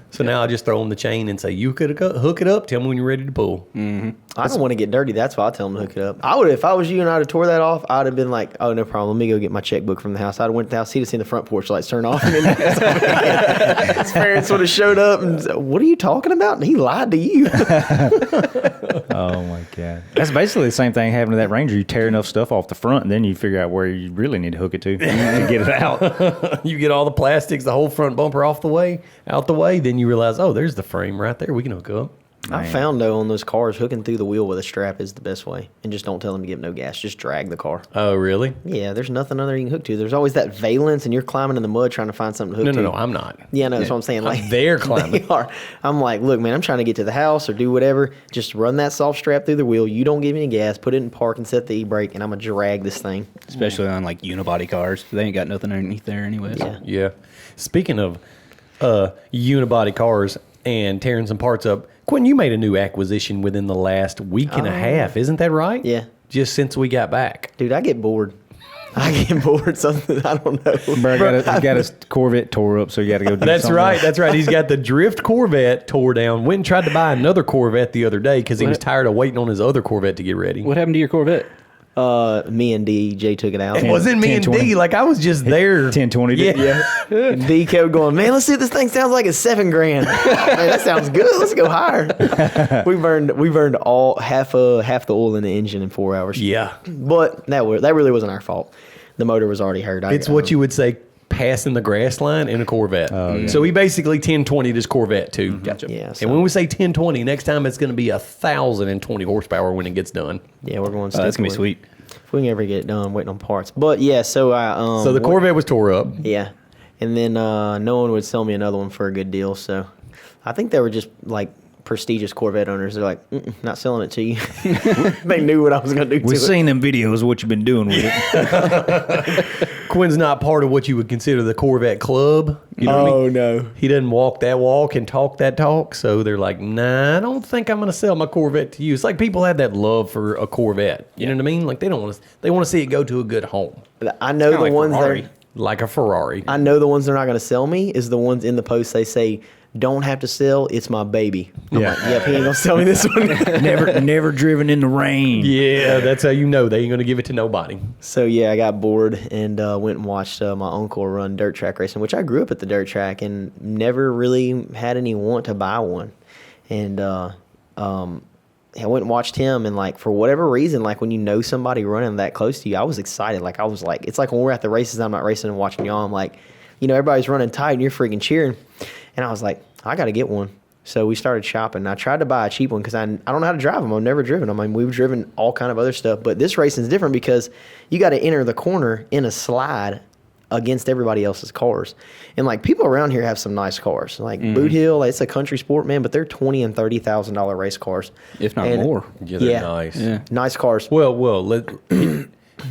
So now I just throw them the chain and say, you could hook it up. Tell me when you're ready to pull. I don't want to get dirty. That's why I tell him to hook it up. I would, if I was you and I'd have tore that off, I'd have been like, oh, no problem. Let me go get my checkbook from the house. I'd have went to the house. He'd have seen the front porch lights turn off. And then his parents would have showed up and said, what are you talking about? And he lied to you. Oh my God. That's basically the same thing happened to that Ranger. You tear enough stuff off the front and then you figure out where you really need to hook it to get it out. You get all the plastics, the whole front bumper out the way. Then you realize, oh, there's the frame right there. We can hook up. I found, though, on those cars, hooking through the wheel with a strap is the best way. And just don't tell them to give no gas. Just drag the car. Oh, really? Yeah, there's nothing other you can hook to. There's always that valence, and you're climbing in the mud trying to find something to hook to. No, I'm not. Yeah, no, that's what I'm saying. Like they're climbing. They are. I'm like, look, man, I'm trying to get to the house or do whatever. Just run that soft strap through the wheel. You don't give me any gas. Put it in park and set the e-brake, and I'm going to drag this thing. Especially on like unibody cars. They ain't got nothing underneath there anyways. Yeah. Yeah. Speaking of unibody cars, and tearing some parts up. Quinton, you made a new acquisition within the last week and a half. Isn't that right? Yeah. Just since we got back. Dude, I get bored. I get bored. Something I don't know. Bro, he got his Corvette tore up, so you got to go do That's something right. else. That's right. He's got the Drift Corvette tore down. Went and tried to buy another Corvette the other day because he was tired of waiting on his other Corvette to get ready. What happened to your Corvette? Me and DJ took it out. It wasn't me and 10-20. D. Like, I was just there. 1020 Yeah. D kept going, man, let's see if this thing sounds like it's $7,000. Man, that sounds good. Let's go higher. we burned all half the oil in the engine in 4 hours. Yeah. But that really wasn't our fault. The motor was already hurt. It's what you would say passing the grass line in a Corvette. So he basically 1020 this Corvette too. Gotcha. Yeah. And So, when we say 1020, next time it's going to be 1,020 horsepower when it gets done. yeah, we're going. Oh, that's gonna be stick sweet. with it. If we can ever get it done, waiting on parts. But yeah, so I So the Corvette was tore up. Yeah, and then no one would sell me another one for a good deal. So I think they were just like prestigious Corvette owners. They're like, not selling it to you. They knew what I was going to do. We've to it. seen them videos, what you've been doing with it. Quinn's not part of what you would consider the Corvette club. You know what I mean? No. He doesn't walk that walk and talk that talk. So they're like, nah, I don't think I'm going to sell my Corvette to you. It's like people have that love for a Corvette. You know what I mean? Like they want to see it go to a good home. I know the like ones Ferrari. that Like a Ferrari. I know the ones they're not going to sell me is the ones in the post they say don't have to sell. It's my baby. I'm Yeah. like, yep, he ain't gonna sell me this one. never driven in the rain. Yeah, that's how you know they ain't going to give it to nobody. So yeah, I got bored and went and watched my uncle run dirt track racing, which I grew up at the dirt track and never really had any want to buy one. And I went and watched him, and like for whatever reason, like when you know somebody running that close to you, I was excited. Like I was like, it's like when we're at the races, I'm not racing and watching y'all. I'm like, you know, everybody's running tight and you're freaking cheering. And I was like, I got to get one. So we started shopping. I tried to buy a cheap one because I don't know how to drive them. I've never driven them. I mean, we've driven all kind of other stuff, but this racing is different because you got to enter the corner in a slide against everybody else's cars. And like people around here have some nice cars. Like Boot Hill, it's a country sport, man, but they're $20,000 and $30,000 race cars, If not And- more. Yeah, they're nice. Yeah. nice cars. Well,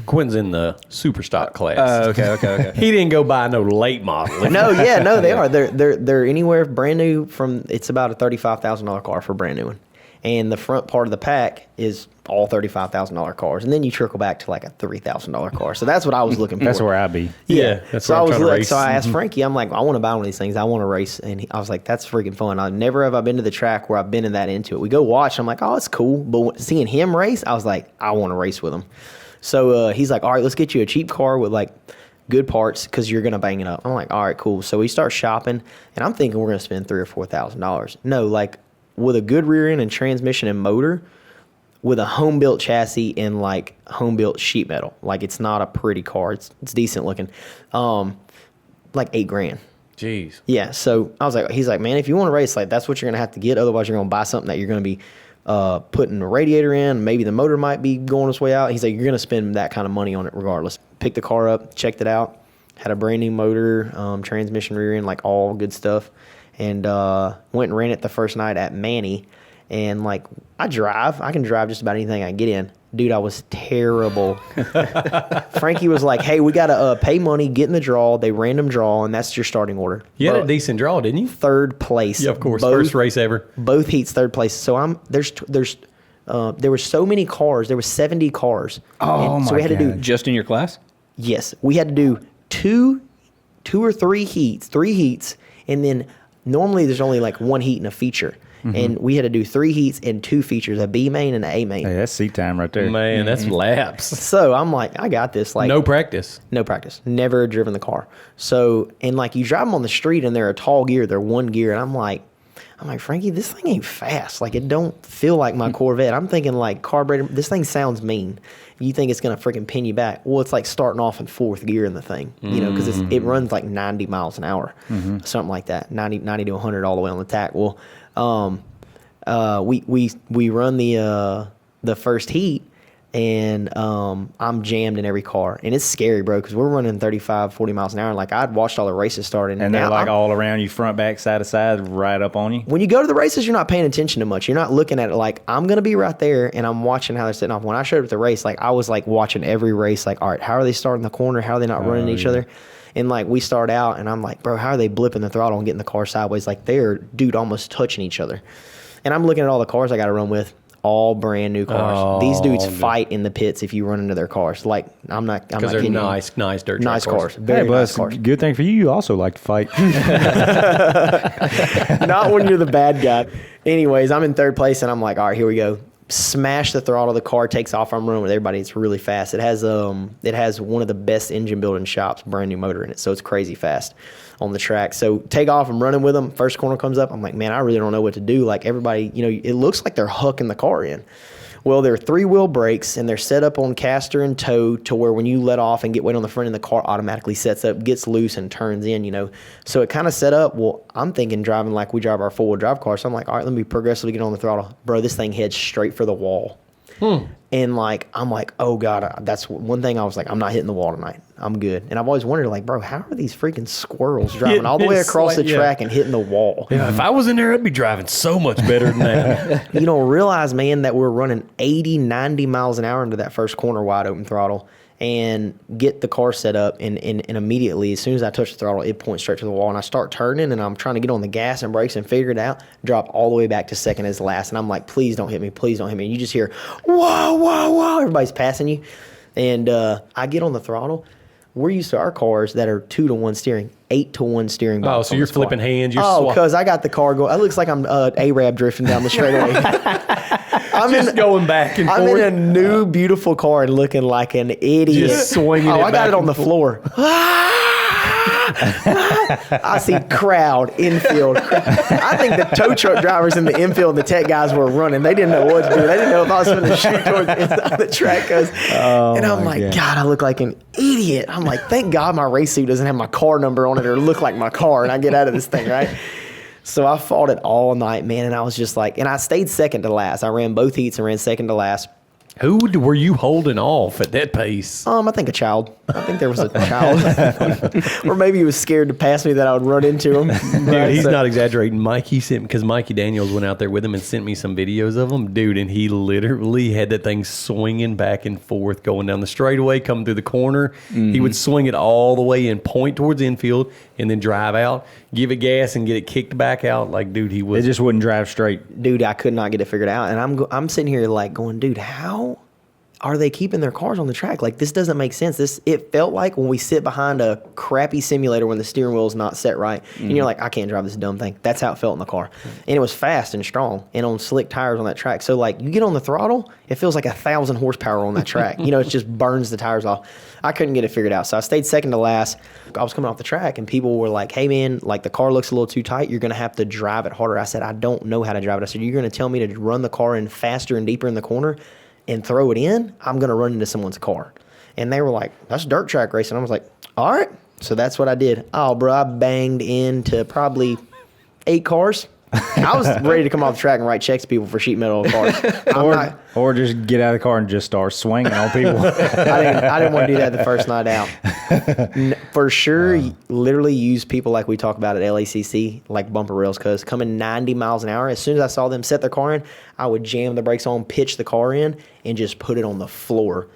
Quinn's in the super stock class. Okay. He didn't go buy no late model. No, yeah, no, they are. They're anywhere brand new from. It's about a $35,000 car for a brand new one, and the front part of the pack is all $35,000 cars, and then you trickle back to like a $3,000 car. So that's what I was looking for. That's where I be. Yeah, that's so where I I'm was trying to like, race. so I asked Frankie, I'm like, I want to buy one of these things. I want to race, and I was like, that's freaking fun. I never have I been to the track where I've been in that into it. We go watch. I'm like, oh, it's cool, but seeing him race, I was like, I want to race with him. So he's like, all right, let's get you a cheap car with like good parts because you're gonna bang it up. I'm like, all right, cool. So we start shopping, and I'm thinking we're gonna spend $3,000 or $4,000. No, like with a good rear end and transmission and motor, with a home built chassis and like home built sheet metal. Like it's not a pretty car. It's decent looking. Like $8,000. Jeez. Yeah. So I was like, he's like, man, if you want to race, like that's what you're gonna have to get. Otherwise, you're gonna buy something that you're gonna be putting a radiator in. Maybe the motor might be going its way out. He's like, you're gonna spend that kind of money on it regardless. Picked the car up, checked it out, had a brand new motor, transmission, rear end, like all good stuff, and went and ran it the first night at Manny. And like I can drive just about anything I get in. Dude, I was terrible. Frankie was like, hey, we got to pay money, get in the draw. They random draw, and that's your starting order. You had Bro, a decent draw, didn't you? third place. Yeah, of course. Both- First race ever. Both heats, third place. So there were so many cars. There were 70 cars. Oh, So my we had to do, God. Just in your class? yes, we had to do two or three heats, and then normally there's only like one heat and a feature. And we had to do 3 heats and 2 features, a B main and an A main. Hey, that's seat time right there. Man, that's laps. So I'm like, I got this. Like No practice. No practice. Never driven the car. So, and like you drive them on the street and they're a tall gear, they're one gear. And I'm like, Frankie, this thing ain't fast. Like it don't feel like my Corvette. I'm thinking like carburetor, this thing sounds mean. You think it's going to freaking pin you back. Well, it's like starting off in 4th gear in the thing, you know, because it runs like 90 miles an hour, something like that, 90 to 100 all the way on the tack. Well, we run the first heat, and I'm jammed in every car, and it's scary, bro, because we're running 35, 40 miles an hour. Like I'd watched all the races starting, And they're now like I'm- all around you, front, back, side to side, right up on you. when you go to the races, you're not paying attention to much. You're not looking at it like I'm gonna be right there, and I'm watching how they're setting off. When I showed up at the race, like I was like watching every race, like all right, how are they starting the corner? How are they not running each other? And like we start out, and I'm like, bro, how are they blipping the throttle and getting the car sideways? Like they're, dude, almost touching each other. And I'm looking at all the cars I got to run with. All brand new cars. Oh, These dudes dude. fight in the pits if you run into their cars. Like I'm not Because they're kidding you. nice dirt track Nice cars. Hey, Very but nice it's cars. a good thing for you. You also like to fight. Not when you're the bad guy. Anyways, I'm in third place and I'm like, all right, here we go. Smash the throttle. The car takes off. I'm running with everybody. It's really fast. It has one of the best engine building shops, brand new motor in it. So it's crazy fast on the track. So take off. I'm running with them. First corner comes up. I'm like, man, I really don't know what to do. Like everybody, it looks like they're hooking the car in. Well, they're 3-wheel brakes, and they're set up on caster and tow to where when you let off and get weight on the front end, the car automatically sets up, gets loose, and turns in, So it kind of set up. Well, I'm thinking driving like we drive our four-wheel drive car. So I'm like, all right, let me progressively get on the throttle. Bro, this thing heads straight for the wall. And like, I'm like, oh God, that's one thing I was like, I'm not hitting the wall tonight. I'm good. And I've always wondered, like, bro, how are these freaking squirrels driving all the way across the track and hitting the wall? Yeah, if I was in there, I'd be driving so much better than that. You don't realize, man, that we're running 80, 90 miles an hour into that first corner wide open throttle and get the car set up. And immediately, as soon as I touch the throttle, it points straight to the wall. And I start turning and I'm trying to get on the gas and brakes and figure it out, drop all the way back to second as last. And I'm like, please don't hit me. Please don't hit me. And you just hear, whoa, whoa, whoa. Everybody's passing you. And I get on the throttle. We're used to our cars that are 2-to-1 steering, 8-to-1 steering. Oh, so you're flipping hands. You're because I got the car going. It looks like I'm Arab drifting down the straightaway. I'm just going back and I'm forth. in a new, beautiful car and looking like an idiot. Just swinging Oh, it I got back it on and the floor. I see crowd, infield. I think the tow truck drivers in the infield and the tech guys were running. They didn't know what to do. They didn't know if I was going to shoot towards the inside of the track. And I'm like, God, I look like an idiot. I'm like, thank God my race suit doesn't have my car number on it or look like my car. And I get out of this thing, right? So I fought it all night, man. And I was just like, and I stayed second to last. I ran both heats and ran second to last. Who were you holding off at that pace? I think a child. I think there was a child. Or maybe he was scared to pass me that I would run into him. Dude, he's not exaggerating. Mikey sent because Mikey Daniels went out there with him and sent me some videos of him, dude. And he literally had that thing swinging back and forth, going down the straightaway, coming through the corner. Mm-hmm. He would swing it all the way and point towards infield, and then drive out, give it gas, and get it kicked back out. Like, dude, he was. It just wouldn't drive straight. Dude, I could not get it figured out, and I'm sitting here like going, dude, how are they keeping their cars on the track? Like, this doesn't make sense. It felt like when we sit behind a crappy simulator when the steering wheel is not set right, and you're like, I can't drive this dumb thing. That's how it felt in the car. And it was fast and strong and on slick tires on that track. So, like, you get on the throttle, it feels like 1,000 horsepower on that track. It just burns the tires off. I couldn't get it figured out. So I stayed second to last. I was coming off the track, and people were like, hey, man, like, the car looks a little too tight. You're going to have to drive it harder. I said, I don't know how to drive it. I said, you're going to tell me to run the car in faster and deeper in the corner and throw it in? I'm going to run into someone's car. And they were like, that's dirt track racing. I was like, all right. So that's what I did. Oh, bro, I banged into probably 8 cars. I was ready to come off the track and write checks to people for sheet metal cars. Or just get out of the car and just start swinging on people. I didn't want to do that the first night out. For sure, literally use people like we talk about at LACC, like bumper rails, because coming 90 miles an hour, as soon as I saw them set their car in, I would jam the brakes on, pitch the car in, and just put it on the floor.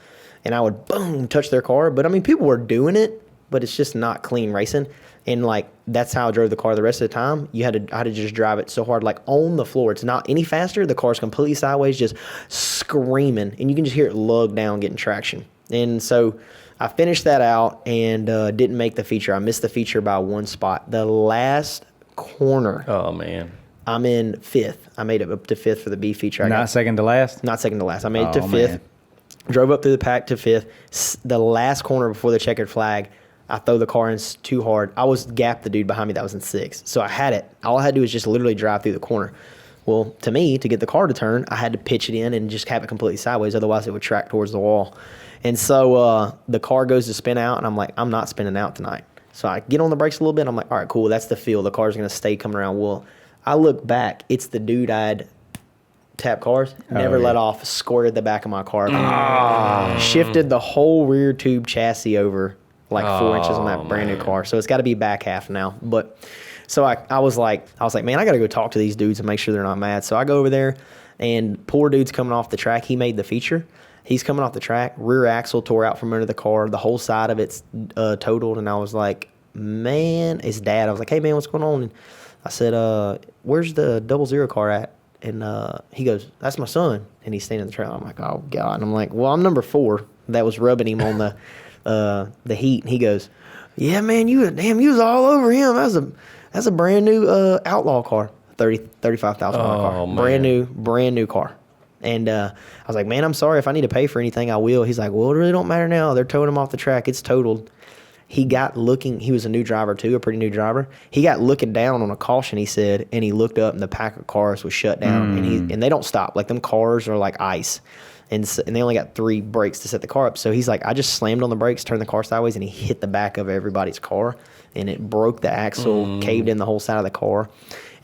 And I would, boom, touch their car. But, I mean, people were doing it, but it's just not clean racing. And, like, that's how I drove the car the rest of the time. I had to just drive it so hard, like, on the floor. It's not any faster. The car's completely sideways, just screaming. And you can just hear it lug down, getting traction. And so I finished that out and didn't make the feature. I missed the feature by 1 spot. The last corner. Oh, man. I'm in 5th. I made it up to 5th for the B feature. Not second to last? Not second to last. I made it to 5th. Man. Drove up through the pack to 5th. The last corner before the checkered flag, I throw the car in too hard. I was gapped the dude behind me that was in 6th. So I had it. All I had to do was just literally drive through the corner. Well, to me, to get the car to turn, I had to pitch it in and just have it completely sideways. Otherwise, it would track towards the wall. And so the car goes to spin out, and I'm like, I'm not spinning out tonight. So I get on the brakes a little bit. I'm like, all right, cool. That's the feel. The car's going to stay coming around. Well, I look back. It's the dude I'd tap cars, never let off, squirted the back of my car. Shifted the whole rear tube chassis over like 4 inches on that brand new car. So it's got to be back half now. But so I was like, man, I got to go talk to these dudes and make sure they're not mad. So I go over there, and poor dude's coming off the track. He made the feature. He's coming off the track. Rear axle tore out from under the car. The whole side of it's totaled. And I was like, man, it's Dad. I was like, hey, man, what's going on? And I said, where's the 0-0 car at? And he goes, that's my son. And he's standing in the trailer. I'm like, oh, God. And I'm like, well, I'm number 4. That was rubbing him on the heat. And he goes, yeah, man, you was all over him. That's a brand new Outlaw car, $35,000 car. Man. Brand new car. And I was like, man, I'm sorry. If I need to pay for anything, I will. He's like, well, it really don't matter now. They're towing him off the track. It's totaled. He got looking. He was a new driver, too, a pretty new driver. He got looking down on a caution, he said, and he looked up, and the pack of cars was shut down. And they don't stop. Like, them cars are like ice. And they only got 3 brakes to set the car up. So he's like, I just slammed on the brakes, turned the car sideways, and he hit the back of everybody's car. And it broke the axle, caved in the whole side of the car.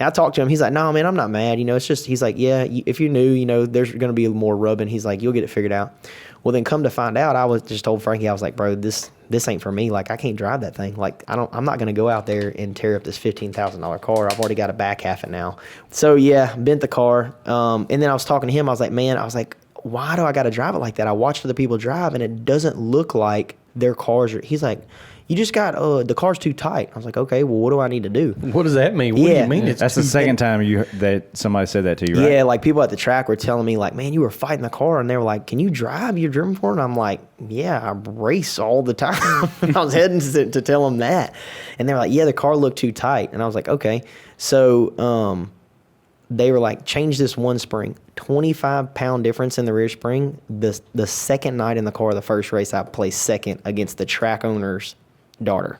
And I talked to him. He's like, no, man, I'm not mad. It's just, he's like, yeah, if you're new, there's going to be more rubbing. He's like, you'll get it figured out. Well, then come to find out, I was just told Frankie, I was like, bro, this ain't for me. Like, I can't drive that thing. Like, I'm not going to go out there and tear up this $15,000 car. I've already got to back half it now. So, yeah, bent the car. And then I was talking to him. I was like, man, why do I got to drive it like that? I watched other people drive, and it doesn't look like their cars are. He's like, you just got the car's too tight. I was like, okay, well, what do I need to do? What does that mean? What do you mean? That's the second time that somebody said that to you, right? Yeah, like people at the track were telling me, like, man, you were fighting the car, and they were like, can you drive? You're driven for it? And I'm like, yeah, I race all the time. I was heading to tell them that, and they were like, yeah, the car looked too tight, and I was like, okay. So they were like, change this one spring. 25-pound difference in the rear spring. The second night in the car, the first race, I placed second against the track owner's daughter.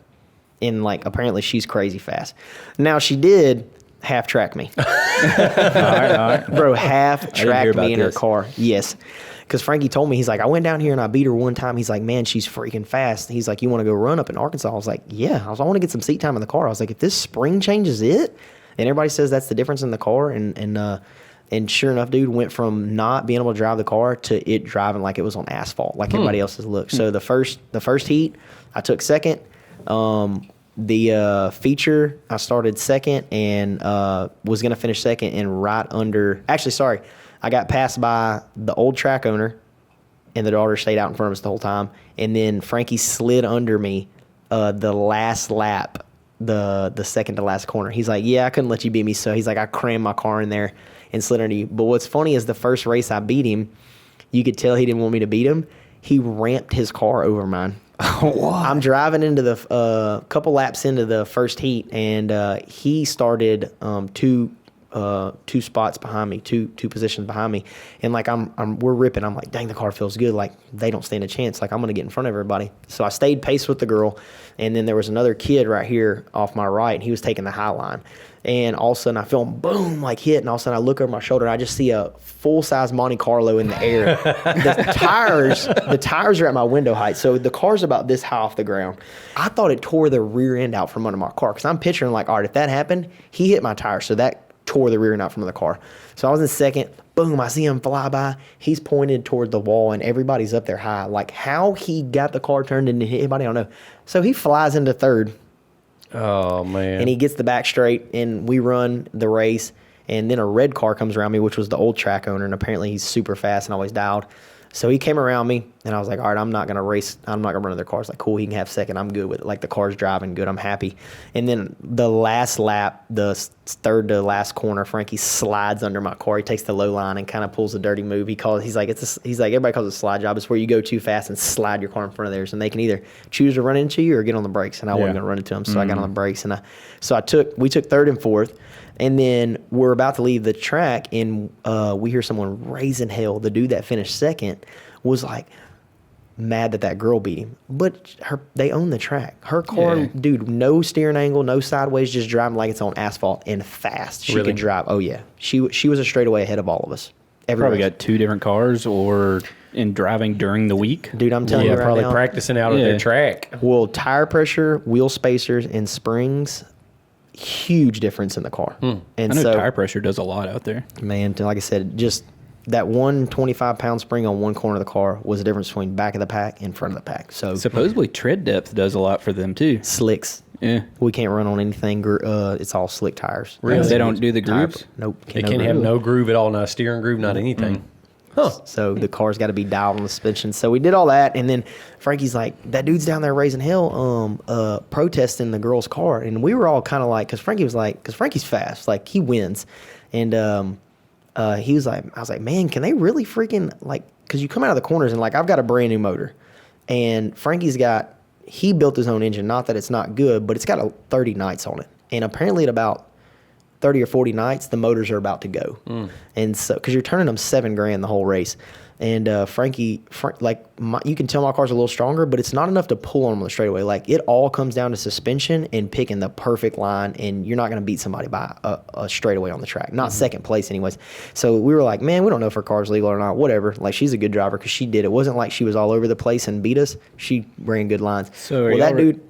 And like, apparently she's crazy fast. Now, she did half track me. All right. Bro, half tracked me in her this. car. Yes. Because Frankie told me, he's like, I went down here and I beat her one time. He's like, man, she's freaking fast. He's like, you want to go run up in Arkansas? I was like, yeah. I want to get some seat time in the car. I was like, if this spring changes it, and everybody says that's the difference in the car, and sure enough, dude, went from not being able to drive the car to it driving like it was on asphalt, like everybody else's look. So the first heat, I took second. The feature, I started second and was going to finish second and right under. Actually, sorry, I got passed by the old track owner, and the daughter stayed out in front of us the whole time. And then Frankie slid under me the last lap, the second to last corner. He's like, yeah, I couldn't let you beat me. So he's like, I crammed my car in there and slid under you. But what's funny is the first race I beat him, you could tell he didn't want me to beat him. He ramped his car over mine. I'm driving into the couple laps into the first heat, and he started two spots behind me, two positions behind me, and like we're ripping. I'm like, dang, the car feels good. Like, they don't stand a chance. Like, I'm gonna get in front of everybody. So I stayed pace with the girl, and then there was another kid right here off my right, and he was taking the high line. And all of a sudden I feel him boom, like hit, and all of a sudden I look over my shoulder and I just see a full-size Monte Carlo in the air. The tires are at my window height, so the car's about this high off the ground. I thought it tore the rear end out from under my car, because I'm picturing like, all right, if that happened, he hit my tire, so that tore the rear end out from the car. So I was in second, boom, I see him fly by. He's pointed toward the wall, and everybody's up there high. Like, how he got the car turned and hit anybody, I don't know. So he flies into third. Oh, man. And he gets the back straight, and we run the race. And then a red car comes around me, which was the old track owner, and apparently he's super fast and always dialed. So he came around me, and I was like, all right, I'm not going to race. I'm not going to run other cars. Like, cool, he can have second. I'm good with it. Like, the car's driving good. I'm happy. And then the last lap, the third to last corner, Frankie slides under my car. He takes the low line and kind of pulls a dirty move. He's like, everybody calls it a slide job. It's where you go too fast and slide your car in front of theirs, and they can either choose to run into you or get on the brakes. And I wasn't going to run into them, so I got on the brakes. And we took third and fourth. And then we're about to leave the track, and we hear someone raising hell. The dude that finished second was like mad that girl beat him. But they own the track. Her car, dude, no steering angle, no sideways, just driving like it's on asphalt and fast. She could drive. Oh, yeah. She was a straightaway ahead of all of us. Probably got 2 different cars or in driving during the week. Dude, I'm telling you right probably now. practicing out at their track. Well, tire pressure, wheel spacers, and springs, huge difference in the car. And I know tire pressure does a lot out there. Man, like I said, just that one 25-pound spring on one corner of the car was the difference between back of the pack and front of the pack. So supposedly tread depth does a lot for them too. Slicks. Yeah. We can't run on anything. It's all slick tires. Really? They don't do the grooves? Nope. It can't have no groove at all, not a steering groove, not anything. So the car's got to be dialed on the suspension. So we did all that, and then Frankie's like, that dude's down there raising hell, protesting the girl's car, and we were all kind of like, because Frankie's fast, like he wins, and he was like, I was like, man, can they really freaking like, because you come out of the corners and like I've got a brand new motor, and he built his own engine. Not that it's not good, but it's got 30 nights on it, and apparently at about 30 or 40 nights, the motors are about to go. And so, because you're turning them $7,000 the whole race. And Frankie, you can tell my car's a little stronger, but it's not enough to pull on the straightaway. Like, it all comes down to suspension and picking the perfect line, and you're not going to beat somebody by a straightaway on the track. Not second place anyways. So we were like, man, we don't know if her car's legal or not. Whatever. Like, she's a good driver because she did. It wasn't like she was all over the place and beat us. She ran good lines. So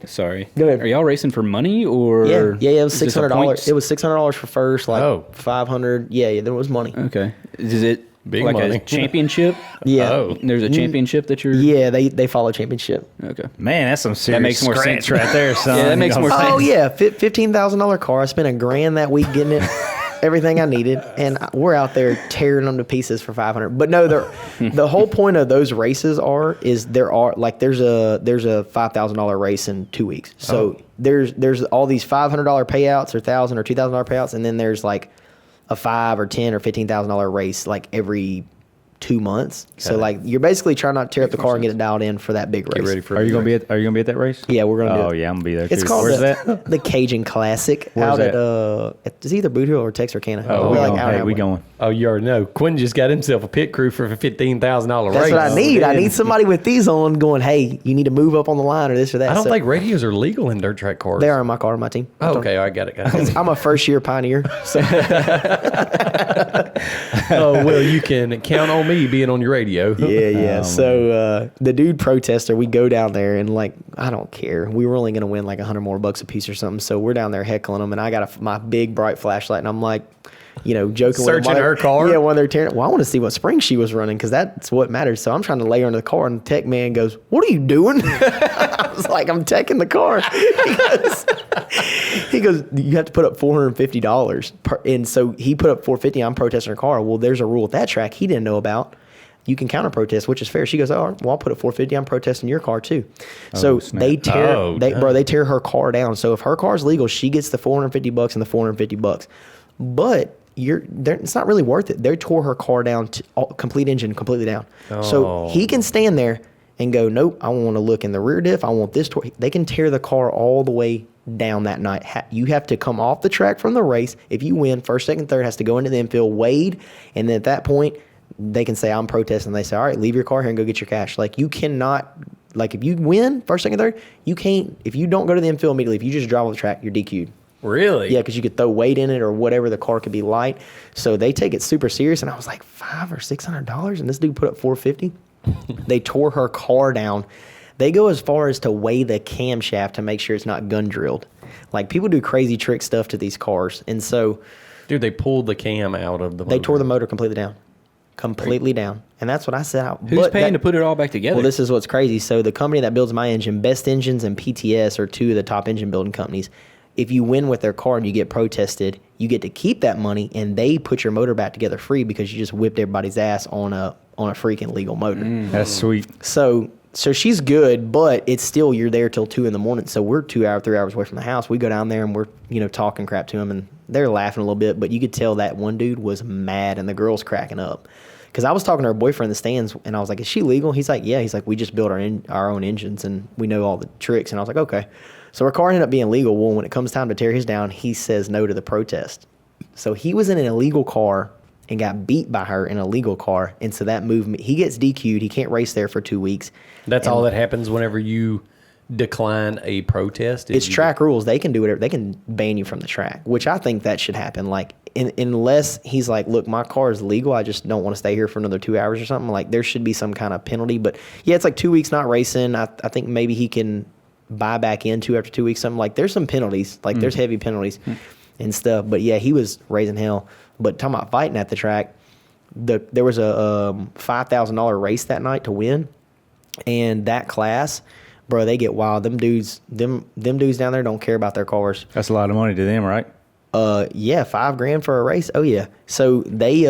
sorry. Go ahead. Are y'all racing for money or? Yeah. It was is this a $600. points? It was $600 for first, like $500. Yeah, there was money. Okay. Is it Big like money. a championship? Yeah. Oh. There's a championship that you're. Yeah, they follow championship. Okay. Man, that's some serious makes more scratch sense. right there, son. Yeah, that makes more sense. Oh yeah, $15,000 car. I spent $1,000 that week getting it, everything I needed, and we're out there tearing them to pieces for $500. But no, the whole point of those races there's a $5,000 race in 2 weeks. So there's all these $500 payouts or $1,000 or $2,000 payouts, and then there's like a $5,000 or $10,000 or $15,000 race like every 2 months. So like you're basically trying not to tear up the car and get it dialed in for that big race. Get ready for Are you gonna be at that race? Yeah, we're gonna do it. Oh yeah, I'm gonna be there. It's too. called Where's that? the Cajun Classic Where's out that? at it's either Boot Hill or Texarkana. Oh, We're we like going. out Hey, that we way. going. Oh, you already know. Quinton just got himself a pit crew for a $15,000 race. That's what I need. I need somebody with these on going, hey, you need to move up on the line or this or that. I don't So think radios are legal in dirt track cars. they are in my car, my team. Oh, okay, I got it. I'm a first year pioneer. So Oh, well, you can count on me being on your radio. yeah. So the dude protester, we go down there and like, I don't care. We were only going to win like $100 more a piece or something. So we're down there heckling them, and I got my big bright flashlight, and I'm like, joking Searching with them. her car? Yeah, when they're tearing. Well, I want to see what spring she was running because that's what matters. So I'm trying to lay her into the car, and the tech man goes, "What are you doing?" I was like, "I'm teching the car." He goes, "You have to put up $450." And so he put up $450. I'm protesting her car. Well, there's a rule at that track he didn't know about. You can counter protest, which is fair. She goes, "Oh, well, I'll put up $450. I'm protesting your car too." So snap. they tear, Oh, they tear her car down. So if her car's legal, she gets the $450 and the $450. But it's not really worth it. They tore her car down, complete engine, completely down. So he can stand there and go, "Nope, I want to look in the rear diff. I want this." They can tear the car all the way down that night. You have to come off the track from the race. If you win, first, second, third has to go into the infield, weighed, and then at that point, they can say, "I'm protesting." They say, "All right, leave your car here and go get your cash." Like, you cannot, like, if you win first, second, third, you can't, if you don't go to the infield immediately, if you just drive off the track, you're DQ'd. Really? Yeah, because you could throw weight in it or whatever. The car could be light. So they take it super serious. And I was like, $500 or $600? And this dude put up $450. They tore her car down. They go as far as to weigh the camshaft to make sure it's not gun drilled. Like, people do crazy trick stuff to these cars. And so Dude, they pulled the cam out of the motor. they tore the motor completely down. Completely down. And that's what I said. Who's paying to put it all back together? Well, this is what's crazy. So the company that builds my engine, Best Engines and PTS, are two of the top engine building companies. If you win with their car and you get protested, you get to keep that money, and they put your motor back together free because you just whipped everybody's ass on a freaking legal motor. That's sweet. So she's good, but it's still, you're there till 2 a.m. So we're 3 hours away from the house. We go down there and we're talking crap to them, and they're laughing a little bit, but you could tell that one dude was mad, and the girl's cracking up. Because I was talking to her boyfriend in the stands, and I was like, "Is she legal?" He's like, "Yeah." He's like, "We just built our own engines, and we know all the tricks." And I was like, "Okay." So our car ended up being legal. Well, when it comes time to tear his down, he says no to the protest. So he was in an illegal car and got beat by her in a legal car. And so that movement, he gets DQ'd. He can't race there for 2 weeks. That's all that happens whenever you decline a protest? It's track rules. They can do whatever. They can ban you from the track, which I think that should happen. Like, unless he's like, "Look, my car is legal. I just don't want to stay here for another 2 hours or something." Like, there should be some kind of penalty. But yeah, it's like 2 weeks not racing. I think maybe he can buy back into after 2 weeks. Something like, there's some penalties. Like, there's heavy penalties and stuff. But yeah, he was raising hell. But talking about fighting at the track, there was a $5,000 race that night to win, and that class, bro, they get wild. Them dudes down there don't care about their cars. That's a lot of money to them, right? Yeah, $5,000 for a race. Oh yeah. So they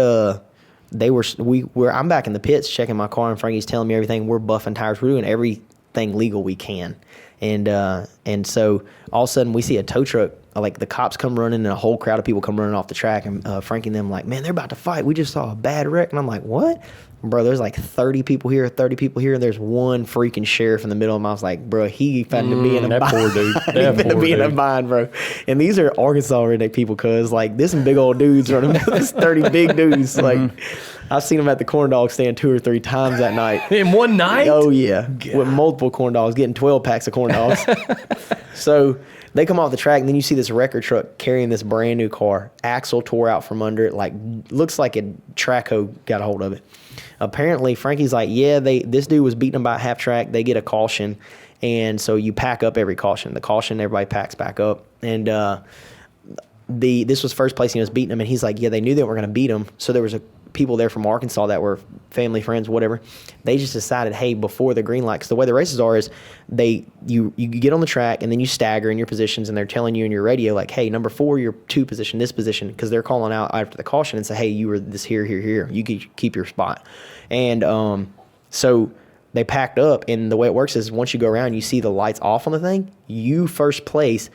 I'm back in the pits checking my car, and Frankie's telling me everything. We're buffing tires. We're doing everything legal we can. And so all of a sudden we see a tow truck, like the cops come running and a whole crowd of people come running off the track, and Frankie and them like, man, they're about to fight. We just saw a bad wreck. And I'm like, what? Bro, there's like 30 people here, and there's one freaking sheriff in the middle of them. I was like, bro, he found to be in a bind. Poor dude. He found to be in a bind, bro. And these are Arkansas redneck people, cuz like this some big old dudes running. This 30 big dudes. Like I've seen them at the corn dog stand 2 or 3 times that night. In one night? Oh yeah, with multiple corn dogs, getting 12 packs of corn dogs. So they come off the track, and then you see this wrecker truck carrying this brand new car. Axle tore out from under it, like looks like a track hoe got a hold of it. Apparently, Frankie's like, yeah, this dude was beating them by half track. They get a caution, and so you pack up every caution. The caution, everybody packs back up, and this was first place. He was beating them, and he's like, yeah, they knew they were going to beat him. So there was people there from Arkansas that were family, friends, whatever. They just decided, hey, before the green light, because the way the races are is you get on the track and then you stagger in your positions, and they're telling you in your radio like, hey, number 4, you're 2 position, this position, because they're calling out after the caution and say, hey, you were this here. You keep your spot. And so they packed up, and the way it works is once you go around, you see the lights off on the thing. You first place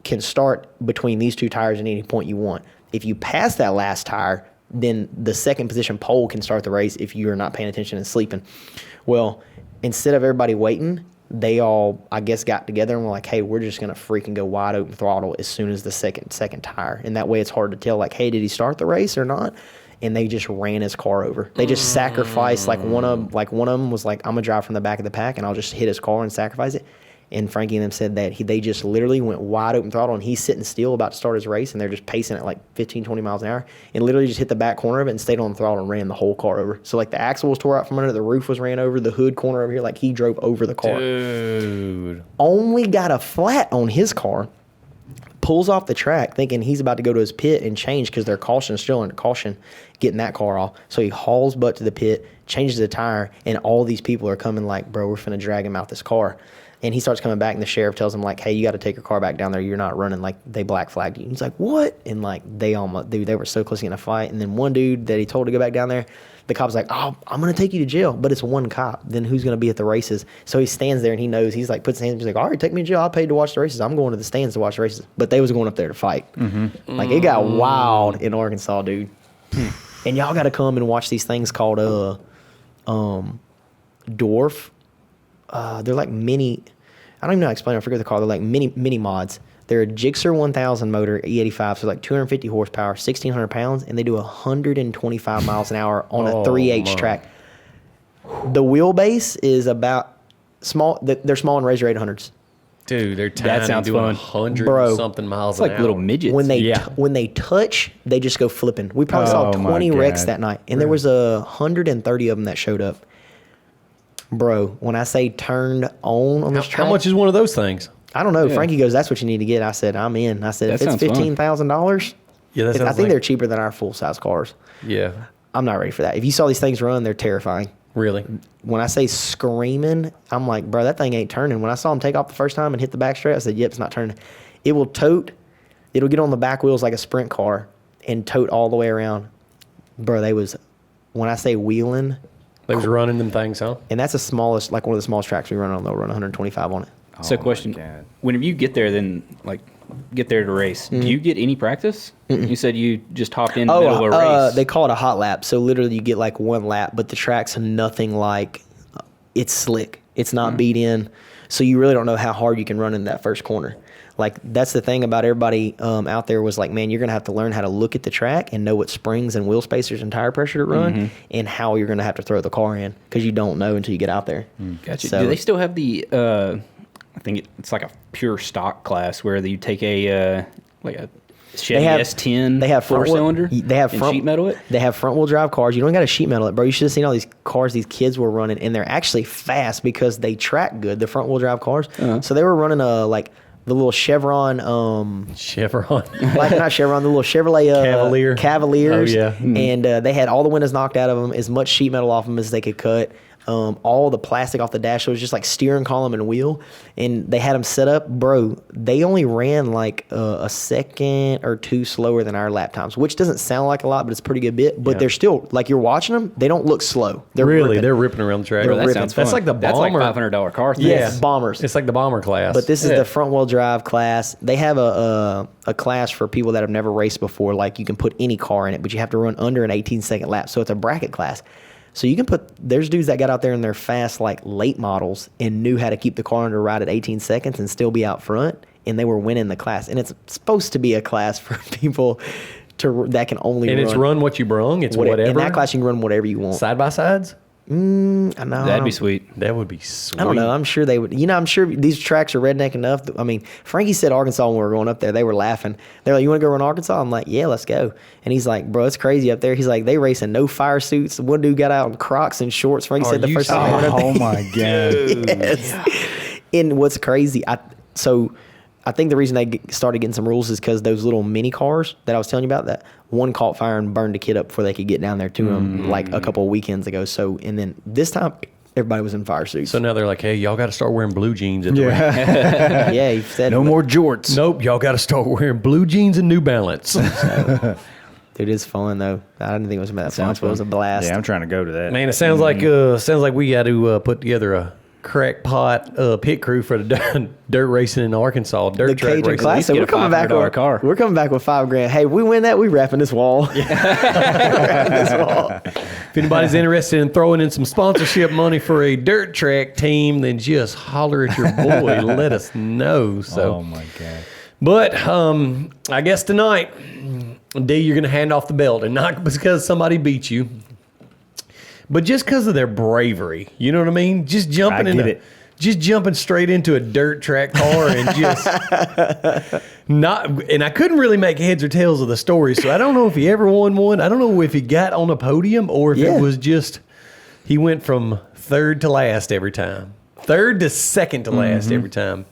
can start between these 2 tires at any point you want. If you pass that last tire, then the second position pole can start the race if you're not paying attention and sleeping. Well, instead of everybody waiting, they all, I guess, got together and were like, hey, we're just going to freaking go wide open throttle as soon as the second tire. And that way it's hard to tell, like, hey, did he start the race or not? And they just ran his car over. They just sacrificed, like one of them was like, I'm going to drive from the back of the pack and I'll just hit his car and sacrifice it. And Frankie and them said that they just literally went wide open throttle, and he's sitting still about to start his race, and they're just pacing at like 15, 20 miles an hour, and literally just hit the back corner of it and stayed on the throttle and ran the whole car over. So like the axle was tore out from under, the roof was ran over, the hood corner over here, like he drove over the car. Dude. Only got a flat on his car, pulls off the track thinking he's about to go to his pit and change because their caution is still under caution, getting that car off. So he hauls butt to the pit, changes the tire, and all these people are coming like, bro, we're finna drag him out this car. And he starts coming back, and the sheriff tells him, like, hey, you got to take your car back down there. You're not running. Like, they black flagged you. He's like, what? And, like, they were so close to getting a fight. And then one dude that he told to go back down there, the cop's like, oh, I'm going to take you to jail. But it's one cop. Then who's going to be at the races? So he stands there, and he knows. He's like, puts his hands up. He's like, all right, take me to jail. I paid to watch the races. I'm going to the stands to watch the races. But they was going up there to fight. Mm-hmm. Like, it got wild in Arkansas, dude. And y'all got to come and watch these things called Dwarf. They're like mini... I don't even know how to explain it. I forget what they're called. They're like mini mods. They're a Gixxer 1000 motor, E85, so like 250 horsepower, 1,600 pounds, and they do 125 miles an hour on a 3H track. The wheelbase is about small. They're small and razor 800s. Dude, they're tiny. That sounds doing fun. 100 Bro, something miles It's an like hour. little midgets. When they touch, they just go flipping. We probably saw Oh, my 20 wrecks God. that night, and there was 130 of them that showed up. Bro, when I say turned on this track, How much is one of those things? I don't know. Frankie goes, that's what you need to get. I said, I'm in. I said, That if it's sounds fun. $15,000, Yeah, that I sounds think like- they're cheaper than our full-size cars. Yeah, I'm not ready for that. If you saw these things run, they're terrifying. really. When I say screaming, I'm like, bro, that thing ain't turning. When I saw him take off the first time and hit the back straight, I said, yep, it's not turning. It will tote. It'll get on the back wheels like a sprint car and tote all the way around. Bro, when I say wheeling, They was running them things, huh? and that's the smallest, like one of the smallest tracks we run on, they'll run 125 on it. So Oh, my question, God. whenever you get there, then like get there to race, do you get any practice? You said you just hopped in the middle of a race. They call it a hot lap. So literally you get like one lap, but the track's nothing like, it's slick. It's not beat in. So you really don't know how hard you can run in that first corner. Like that's the thing about everybody out there was like, man, you're going to have to learn how to look at the track and know what springs and wheel spacers and tire pressure to run and how you're going to have to throw the car in because you don't know until you get out there. Gotcha. So- Do they still have the? I think it's like a pure stock class where you take a like a Chevy S10. They have front four cylinder. They have and front sheet metal it. They have front wheel drive cars. You don't got to sheet metal it, bro. You should have seen all these cars these kids were running, and they're actually fast because they track good. The front wheel drive cars. So they were running like the little Chevron. Chevron. Like not Chevron, the little Chevrolet Cavalier. Cavaliers. Oh, yeah. And they had all the windows knocked out of them, as much sheet metal off them as they could cut. all the plastic off the dash. So it was just like steering column and wheel. And they had them set up. Bro, they only ran like a second or two slower than our lap times, which doesn't sound like a lot, but it's a pretty good bit. But they're still, like you're watching them, they don't look slow. They're ripping around the track. They're ripping. Sounds That's fun. like the bomber. That's like $500 car thing. Yeah, bombers. It's like the bomber class. But this is the front wheel drive class. They have a class for people that have never raced before. Like you can put any car in it, but you have to run under an 18-second lap. So it's a bracket class. So you can there's dudes that got out there in their fast, like late models and knew how to keep the car under ride at 18 seconds and still be out front. And they were winning the class. And it's supposed to be a class for people that can only run. And it's run what you brung. It's whatever. In that class, you can run whatever you want. Side by sides? I know. That'd be sweet. That would be sweet. I don't know. I'm sure they would. I'm sure these tracks are redneck enough. I mean, Frankie said Arkansas when we were going up there, they were laughing. They're like, "You want to go run Arkansas?" I'm like, "Yeah, let's go." And he's like, "Bro, it's crazy up there." He's like, "They racing no fire suits." One dude got out in Crocs and shorts. Frankie said the first time they went up there. Oh my god! Yes. And what's crazy, I think the reason they started getting some rules is because those little mini cars that I was telling you about, that one caught fire and burned a kid up before they could get down there to them like a couple of weekends ago. So, and then this time everybody was in fire suits. So now they're like, hey, y'all got to start wearing blue jeans at the race. Yeah, he said No more jorts. Nope, y'all got to start wearing blue jeans and New Balance. Dude, it's fun though. I didn't think it was that fun, but it was a blast. Yeah, I'm trying to go to that. Man, it sounds like we got to put together a crackpot pit crew for the dirt racing in Arkansas. Dirt The track Cajun racing. Classic. get We're a coming back $500 with car. We're coming back with $5,000. Hey, if we win that, we wrapping this wall. If anybody's interested in throwing in some sponsorship money for a dirt track team, then just holler at your boy. Let us know. So, Oh my god! but I guess tonight, D, you're going to hand off the belt, and not because somebody beat you, but just because of their bravery. You know what I mean? Just jumping straight into a dirt track car and just and I couldn't really make heads or tails of the story, so I don't know if he ever won one. I don't know if he got on a podium or if it was just he went from third to last every time. Third to second to last every time.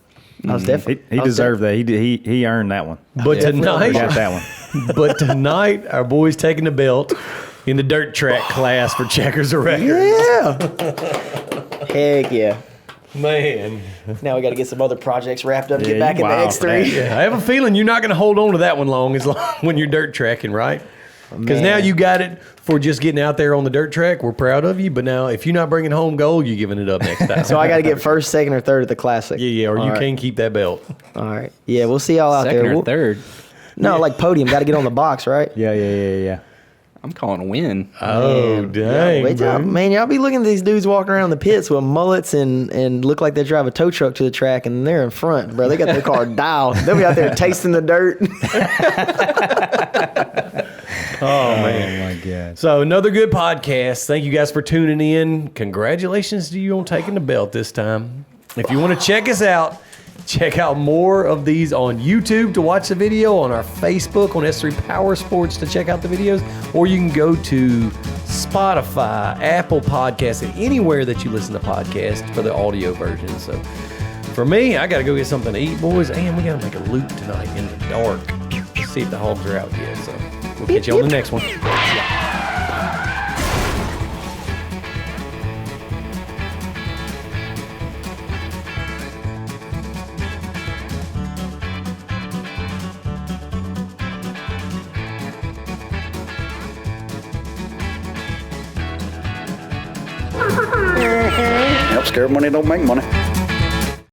I was definitely. He deserved that. He earned that one. But He tonight, got that one. but tonight, our boy's taking the belt in the dirt track class for Checkers of Records. Yeah. Heck yeah. Man. Now we got to get some other projects wrapped up, Yeah, get back you into wild for that. X3. I have a feeling you're not going to hold on to that one long when you're dirt tracking, right? Because now Man. you got it for just getting out there on the dirt track. We're proud of you. But now if you're not bringing home gold, you're giving it up next time. So I got to get first, second, or third at the Classic. yeah, or All you right. can keep that belt. All right. Yeah, we'll see y'all out Second there. or third. No, like podium. Got to get on the box, right? Yeah. I'm calling a win. Oh, dang. Wait till, Boone. man, y'all be looking at these dudes walking around the pits with mullets and look like they drive a tow truck to the track, and they're in front, bro. They got their car dialed. They'll be out there tasting the dirt. Oh, man. Oh my god! So another good podcast. Thank you guys for tuning in. Congratulations to you on taking the belt this time. If you want to check us out, check out more of these on YouTube to watch the video, on our Facebook, on S3 Power Sports to check out the videos, or you can go to Spotify, Apple Podcasts, and anywhere that you listen to podcasts for the audio version. So for me, I got to go get something to eat, boys, and we got to make a loop tonight in the dark. Let's see if the hogs are out yet. So we'll catch you on the next one. Help scared money don't make money.